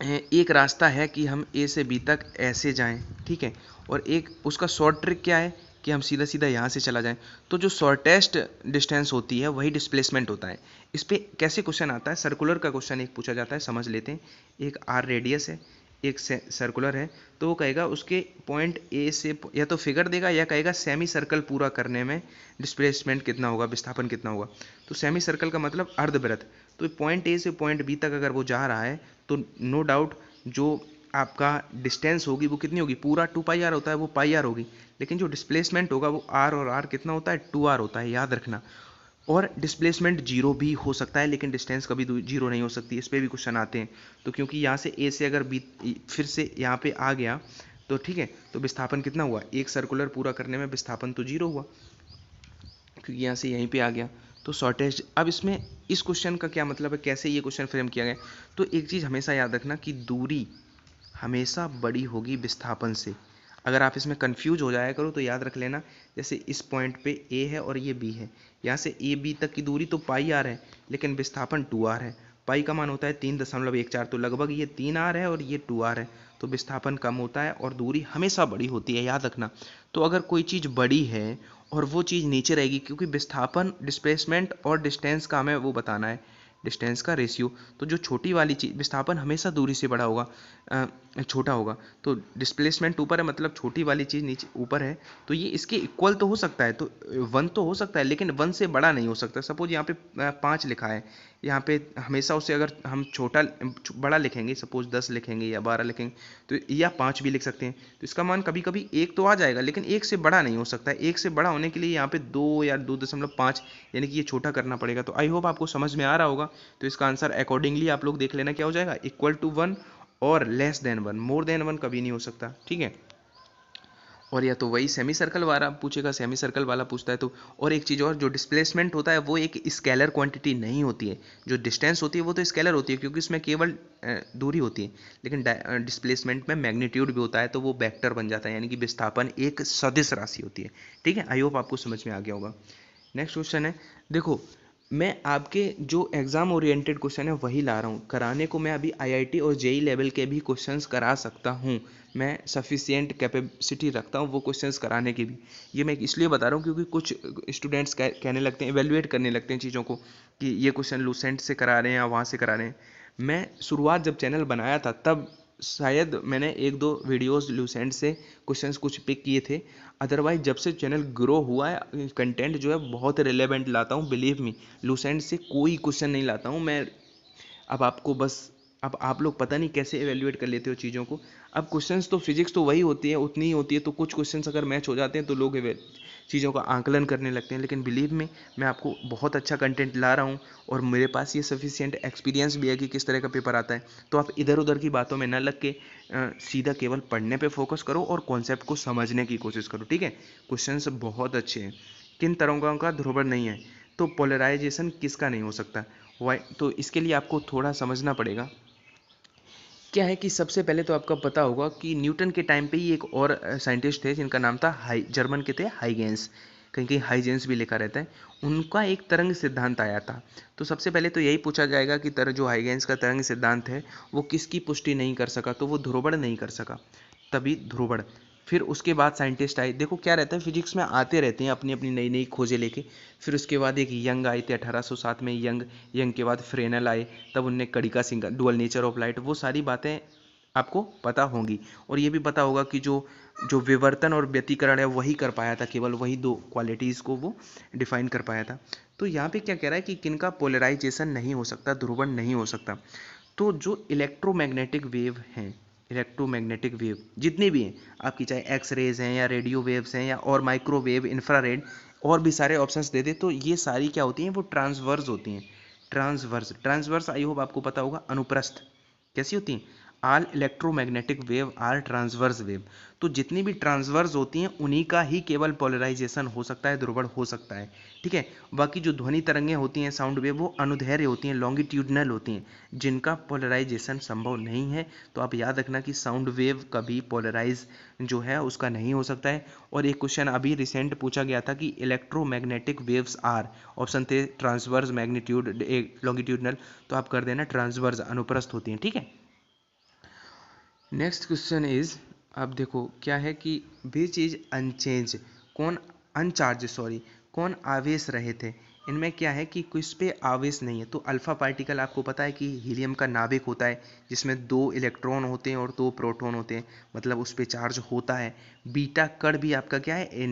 एक रास्ता है कि हम ए से बी तक ऐसे जाएं, ठीक है, और एक उसका शॉर्ट ट्रिक क्या है कि हम सीधा सीधा यहाँ से चला जाएं। तो जो शॉर्टेस्ट डिस्टेंस होती है वही डिस्प्लेसमेंट होता है। इस पे कैसे क्वेश्चन आता है, सर्कुलर का क्वेश्चन एक पूछा जाता है, समझ लेते हैं। एक आर रेडियस है, एक सर्कुलर है, तो वो कहेगा उसके पॉइंट ए से या तो फिगर देगा या कहेगा सेमी सर्कल पूरा करने में डिस्प्लेसमेंट कितना होगा, विस्थापन कितना होगा। तो सेमी सर्कल का मतलब अर्धवृत्त। तो पॉइंट ए से पॉइंट बी तक अगर वो जा रहा है तो नो डाउट जो आपका डिस्टेंस होगी वो कितनी होगी, पूरा 2πr होता है वो πr होगी, लेकिन जो डिस्प्लेसमेंट होगा वो r और r कितना होता है, 2r होता है, याद रखना। और डिस्प्लेसमेंट जीरो भी हो सकता है लेकिन डिस्टेंस कभी जीरो नहीं हो सकती, इस पर भी क्वेश्चन आते हैं। तो क्योंकि यहाँ से ए से अगर बी फिर से यहाँ पे आ गया तो ठीक है, तो विस्थापन कितना हुआ, एक सर्कुलर पूरा करने में विस्थापन तो जीरो हुआ क्योंकि यहाँ से यहीं पे आ गया। तो शॉर्टेज, अब इसमें इस क्वेश्चन का क्या मतलब है, कैसे ये क्वेश्चन फ्रेम किया गया। तो एक चीज़ हमेशा याद रखना कि दूरी हमेशा बड़ी होगी विस्थापन से। अगर आप इसमें कंफ्यूज हो जाया करो तो याद रख लेना, जैसे इस पॉइंट पे ए है और ये बी है, यहाँ से ए बी तक की दूरी तो πr है लेकिन विस्थापन 2r है। पाई का मान होता है 3.14, तो लगभग ये 3r है और ये 2r है, तो विस्थापन कम होता है और दूरी हमेशा बड़ी होती है, याद रखना। तो अगर कोई चीज़ बड़ी है और वो चीज़ नीचे रहेगी, क्योंकि विस्थापन डिस्प्लेसमेंट और डिस्टेंस का हमें वो बताना है, डिस्टेंस का रेशियो। तो जो छोटी वाली चीज़, विस्थापन हमेशा दूरी से बड़ा होगा, छोटा होगा। तो डिस्प्लेसमेंट ऊपर है मतलब छोटी वाली चीज़ नीचे ऊपर है, तो ये इसके इक्वल तो हो सकता है, तो 1 तो हो सकता है लेकिन 1 से बड़ा नहीं हो सकता। सपोज यहाँ पे 5 लिखा है, यहाँ पे हमेशा उससे अगर हम छोटा बड़ा लिखेंगे, सपोज 10 लिखेंगे या 12 लिखेंगे तो या 5 भी लिख सकते हैं, तो इसका मान कभी कभी 1 तो आ जाएगा लेकिन 1 से बड़ा नहीं हो सकता है। 1 से बड़ा होने के लिए यहाँ पे 2 या 2.5 यानी कि ये छोटा करना पड़ेगा। तो आई होप आपको समझ में आ रहा होगा। तो इसका आंसर अकॉर्डिंगली आप लोग देख लेना क्या हो जाएगा, इक्वल टू 1 और लेस देन 1, मोर देन 1 कभी नहीं हो सकता, ठीक है। और या तो वही सेमी सर्कल वाला पूछेगा, सेमी सर्कल वाला पूछता है तो। और एक चीज़ और, जो डिस्प्लेसमेंट होता है वो एक स्केलर क्वांटिटी नहीं होती है, जो डिस्टेंस होती है वो तो स्केलर होती है क्योंकि उसमें केवल दूरी होती है, लेकिन डिस्प्लेसमेंट में मैग्नीट्यूड भी होता है तो वो वेक्टर बन जाता है, यानी कि विस्थापन एक सदिश राशि होती है, ठीक है। आई होप आपको समझ में आ गया होगा। नेक्स्ट क्वेश्चन है, देखो मैं आपके जो एग्ज़ाम ओरिएंटेड क्वेश्चन है वही ला रहा हूँ कराने को। मैं अभी आईआईटी और जेई लेवल के भी क्वेश्चंस करा सकता हूँ, मैं सफिशिएंट कैपेसिटी रखता हूँ वो क्वेश्चंस कराने की भी। ये मैं इसलिए बता रहा हूँ क्योंकि कुछ स्टूडेंट्स कहने लगते हैं, इवेल्युएट करने लगते हैं चीज़ों को कि ये क्वेश्चन लूसेंट से करा रहे हैं या वहाँ से करा रहे हैं। मैं शुरुआत जब चैनल बनाया था तब शायद मैंने 1-2 वीडियोस लूसेंट से क्वेश्चंस कुछ पिक किए थे, अदरवाइज जब से चैनल ग्रो हुआ है कंटेंट जो है बहुत रिलेवेंट लाता हूँ, बिलीव मी। लूसेंट से कोई क्वेश्चन नहीं लाता हूँ मैं। अब आपको बस, अब आप लोग पता नहीं कैसे एवेल्युएट कर लेते हो चीज़ों को। अब क्वेश्चंस तो फिजिक्स तो वही होती है, उतनी ही होती है, तो कुछ क्वेश्चंस अगर मैच हो जाते हैं तो लोग चीज़ों का आंकलन करने लगते हैं, लेकिन बिलीव में मैं आपको बहुत अच्छा कंटेंट ला रहा हूँ और मेरे पास ये सफिशिएंट एक्सपीरियंस भी है कि किस तरह का पेपर आता है। तो आप इधर उधर की बातों में न लग के सीधा केवल पढ़ने पे फोकस करो और कॉन्सेप्ट को समझने की कोशिश करो, ठीक है। क्वेश्चंस बहुत अच्छे हैं। किन तरंगों का ध्रुवण नहीं है, तो पोलराइजेशन किसका नहीं हो सकता, वाई। तो इसके लिए आपको थोड़ा समझना पड़ेगा। क्या है कि सबसे पहले तो आपको पता होगा कि न्यूटन के टाइम पे ही एक और साइंटिस्ट थे जिनका नाम था जर्मन के थे हाइगेंस, कहीं कहीं हाइजेंस भी लिखा रहता है। उनका एक तरंग सिद्धांत आया था। तो सबसे पहले तो यही पूछा जाएगा कि जो हाइगेंस का तरंग सिद्धांत है वो किसकी पुष्टि नहीं कर सका, तो वो ध्रुवण नहीं कर सका, तभी ध्रुवण। फिर उसके बाद साइंटिस्ट आए, देखो क्या रहता है फिजिक्स में आते रहते हैं अपनी अपनी नई नई खोजें लेके। फिर उसके बाद एक यंग आए थे 1807 में, यंग के बाद फ्रेनल आए, तब उनने कड़िका सिंह डुअल नेचर ऑफ लाइट, वो सारी बातें आपको पता होंगी। और ये भी पता होगा कि जो जो विवर्तन और व्यतिकरण है वही कर पाया था, केवल वही 2 क्वालिटीज़ को वो डिफाइन कर पाया था। तो यहाँ पे क्या कह रहा है कि किनका पोलराइजेशन नहीं हो सकता, ध्रुवण नहीं हो सकता। तो जो इलेक्ट्रोमैग्नेटिक वेव हैं, इलेक्ट्रोमैग्नेटिक वेव जितनी भी हैं आपकी, चाहे एक्स रेज हैं या रेडियो वेव्स हैं या और माइक्रोवेव, इंफ्रारेड, और भी सारे ऑप्शंस दे दे, तो ये सारी क्या होती हैं, वो ट्रांसवर्स होती हैं। ट्रांसवर्स आई होप आपको पता होगा, अनुप्रस्थ कैसी होती हैं, all electromagnetic wave are transverse wave. तो जितनी भी ट्रांसवर्स होती हैं उन्हीं का ही केवल पोलराइजेशन हो सकता है, ध्रुवण हो सकता है, ठीक है। बाकी जो ध्वनि तरंगें होती हैं, साउंड वेव, वो अनुदैर्घ्य होती हैं, लॉन्गिट्यूडनल होती हैं, जिनका पोलराइजेशन संभव नहीं है। तो आप याद रखना कि साउंड वेव कभी पोलराइज जो है उसका नहीं हो सकता है। और एक क्वेश्चन अभी रिसेंट पूछा गया था कि इलेक्ट्रोमैग्नेटिक वेव्स आर, ऑप्शन थे ट्रांसवर्स, मैग्नीट्यूड, लॉन्गिट्यूडनल, तो आप कर देना ट्रांसवर्स, अनुप्रस्थ होती हैं, ठीक है। नेक्स्ट क्वेश्चन इज, अब देखो क्या है कि विच इज अनचेंज, कौन अनचार्ज, सॉरी, कौन आवेश रहे थे, इनमें क्या है कि किस पे आवेश नहीं है। तो अल्फा पार्टिकल आपको पता है कि हीलियम का नाभिक होता है जिसमें 2 इलेक्ट्रॉन होते हैं और 2 प्रोटॉन होते हैं, मतलब उस पे चार्ज होता है। बीटा कण भी आपका क्या है,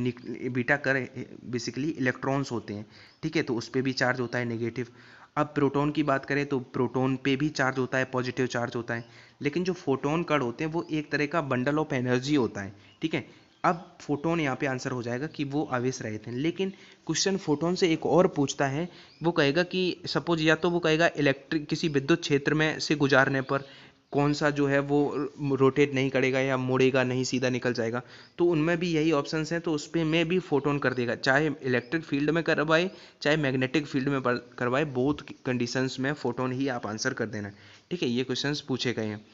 बीटा कण बेसिकली इलेक्ट्रॉन्स होते हैं, ठीक है, तो उस पर भी चार्ज होता है नेगेटिव। अब प्रोटॉन की बात करें तो प्रोटॉन पे भी चार्ज होता है, पॉजिटिव चार्ज होता है। लेकिन जो फोटोन कण होते हैं वो एक तरह का बंडल ऑफ एनर्जी होता है, ठीक है। अब फोटोन यहाँ पे आंसर हो जाएगा कि वो आवेश रहित हैं। लेकिन क्वेश्चन फोटोन से एक और पूछता है, वो कहेगा कि सपोज या तो वो कहेगा इलेक्ट्रिक किसी विद्युत क्षेत्र में से गुजारने पर कौन सा जो है वो रोटेट नहीं करेगा या मुड़ेगा नहीं, सीधा निकल जाएगा। तो उनमें भी यही ऑप्शंस हैं, तो उस पर में भी फोटोन कर देगा, चाहे इलेक्ट्रिक फील्ड में करवाए चाहे मैग्नेटिक फील्ड में करवाए, बोथ कंडीशंस में फोटोन ही आप आंसर कर देना, ठीक है। ये क्वेश्चंस पूछे गए हैं।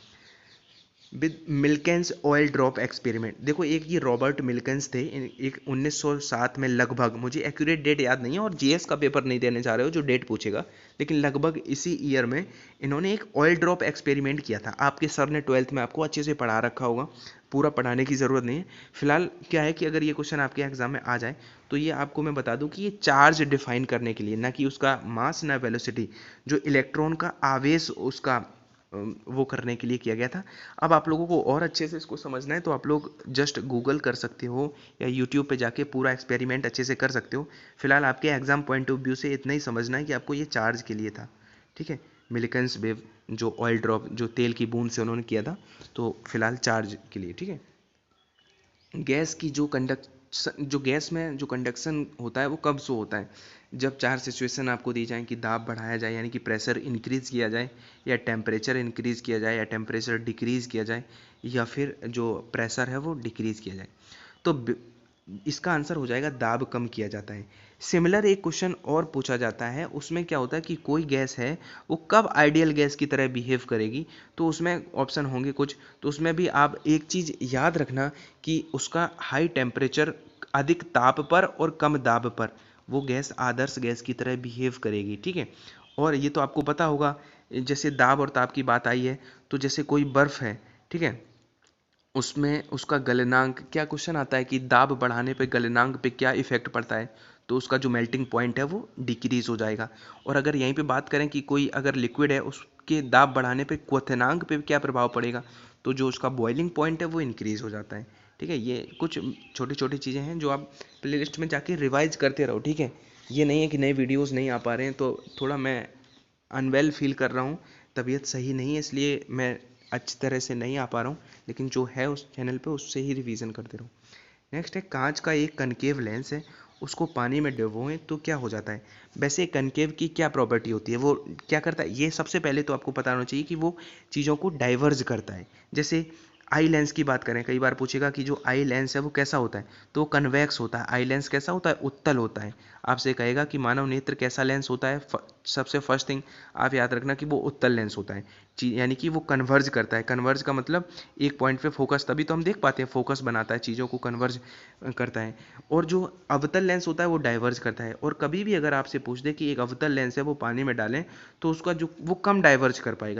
विद मिल्केंस ऑयल ड्रॉप एक्सपेरिमेंट, देखो एक ये रॉबर्ट मिल्केंस थे, एक 1907 में लगभग, मुझे एक्यूरेट डेट याद नहीं है और जीएस का पेपर नहीं देने जा रहे हो जो डेट पूछेगा, लेकिन लगभग इसी ईयर में इन्होंने एक ऑयल ड्रॉप एक्सपेरिमेंट किया था। आपके सर ने 12th में आपको अच्छे से पढ़ा रखा होगा, पूरा पढ़ाने की ज़रूरत नहीं है। फिलहाल क्या है कि अगर ये क्वेश्चन आपके एग्जाम में आ जाए तो ये आपको मैं बता दूं कि ये चार्ज डिफाइन करने के लिए, ना कि उसका मास ना वेलोसिटी, जो इलेक्ट्रॉन का आवेश उसका वो करने के लिए किया गया था। अब आप लोगों को और अच्छे से इसको समझना है तो आप लोग जस्ट गूगल कर सकते हो या यूट्यूब पे जाके पूरा एक्सपेरिमेंट अच्छे से कर सकते हो। फिलहाल आपके एग्जाम पॉइंट ऑफ व्यू से इतना ही समझना है कि आपको ये चार्ज के लिए था, ठीक है। मिल्किंस वेव जो ऑयल ड्रॉप जो तेल की बूंद से उन्होंने किया था, तो फिलहाल चार्ज के लिए, ठीक है। गैस की जो गैस में जो कंडक्शन होता है वो कब शो होता है, जब 4 सिचुएशन आपको दी जाए कि दाब बढ़ाया जाए यानी कि प्रेशर इंक्रीज किया जाए, या टेम्परेचर इंक्रीज किया जाए, या टेम्परेचर डिक्रीज किया जाए, या फिर जो प्रेशर है वो डिक्रीज किया जाए। तो इसका आंसर हो जाएगा दाब कम किया जाता है। सिमिलर एक क्वेश्चन और पूछा जाता है, उसमें क्या होता है कि कोई गैस है वो कब आइडियल गैस की तरह बिहेव करेगी, तो उसमें ऑप्शन होंगे कुछ, तो उसमें भी आप एक चीज़ याद रखना कि उसका हाई टेम्परेचर अधिक ताप पर और कम दाब पर वो गैस आदर्श गैस की तरह बिहेव करेगी, ठीक है। और ये तो आपको पता होगा, जैसे दाब और ताप की बात आई है, तो जैसे कोई बर्फ़ है, ठीक है, उसमें उसका गलनांक, क्या क्वेश्चन आता है कि दाब बढ़ाने पे गलनांक पे क्या इफेक्ट पड़ता है, तो उसका जो मेल्टिंग पॉइंट है वो डिक्रीज हो जाएगा। और अगर यहीं पे बात करें कि कोई अगर लिक्विड है उसके दाब बढ़ाने पे क्वथनांक पे क्या प्रभाव पड़ेगा, तो जो उसका बॉइलिंग पॉइंट है वो इंक्रीज हो जाता है, ठीक है। ये कुछ छोटी छोटी चीज़ें हैं जो आप प्लेलिस्ट में जाके रिवाइज करते रहो, ठीक है। ये नहीं है कि नए वीडियोज़ नहीं आ पा रहे हैं, तो थोड़ा मैं अनवेल फील कर रहा हूँ, तबीयत सही नहीं है, इसलिए मैं अच्छी तरह से नहीं आ पा रहा हूँ, लेकिन जो है उस चैनल पे उससे ही रिवीजन करते रहो। नेक्स्ट है, कांच का एक कनकेव लेंस है, उसको पानी में डुबोएं तो क्या हो जाता है। वैसे कनकेव की क्या प्रॉपर्टी होती है, वो क्या करता है, ये सबसे पहले तो आपको पता होना चाहिए कि वो चीज़ों को डाइवर्ज करता है। जैसे आई लेंस की बात करें, कई बार पूछेगा कि जो आई लेंस है वो कैसा होता है, तो वो कन्वेक्स होता है। आई लेंस कैसा होता है, उत्तल होता है। आपसे कहेगा कि मानव नेत्र कैसा लेंस होता है, सबसे फर्स्ट थिंग आप याद रखना कि वो उत्तल लेंस होता है, यानी कि वो कन्वर्ज करता है। कन्वर्ज का मतलब एक पॉइंट पे फोकस, तभी तो हम देख पाते हैं, फोकस बनाता है, चीज़ों को कन्वर्ज करता है। और जो अवतल लेंस होता है वो डाइवर्ज करता है। और कभी भी अगर आपसे पूछ दे कि एक अवतल लेंस है वो पानी में डालें, तो उसका जो वो कम डाइवर्ज कर पाएगा।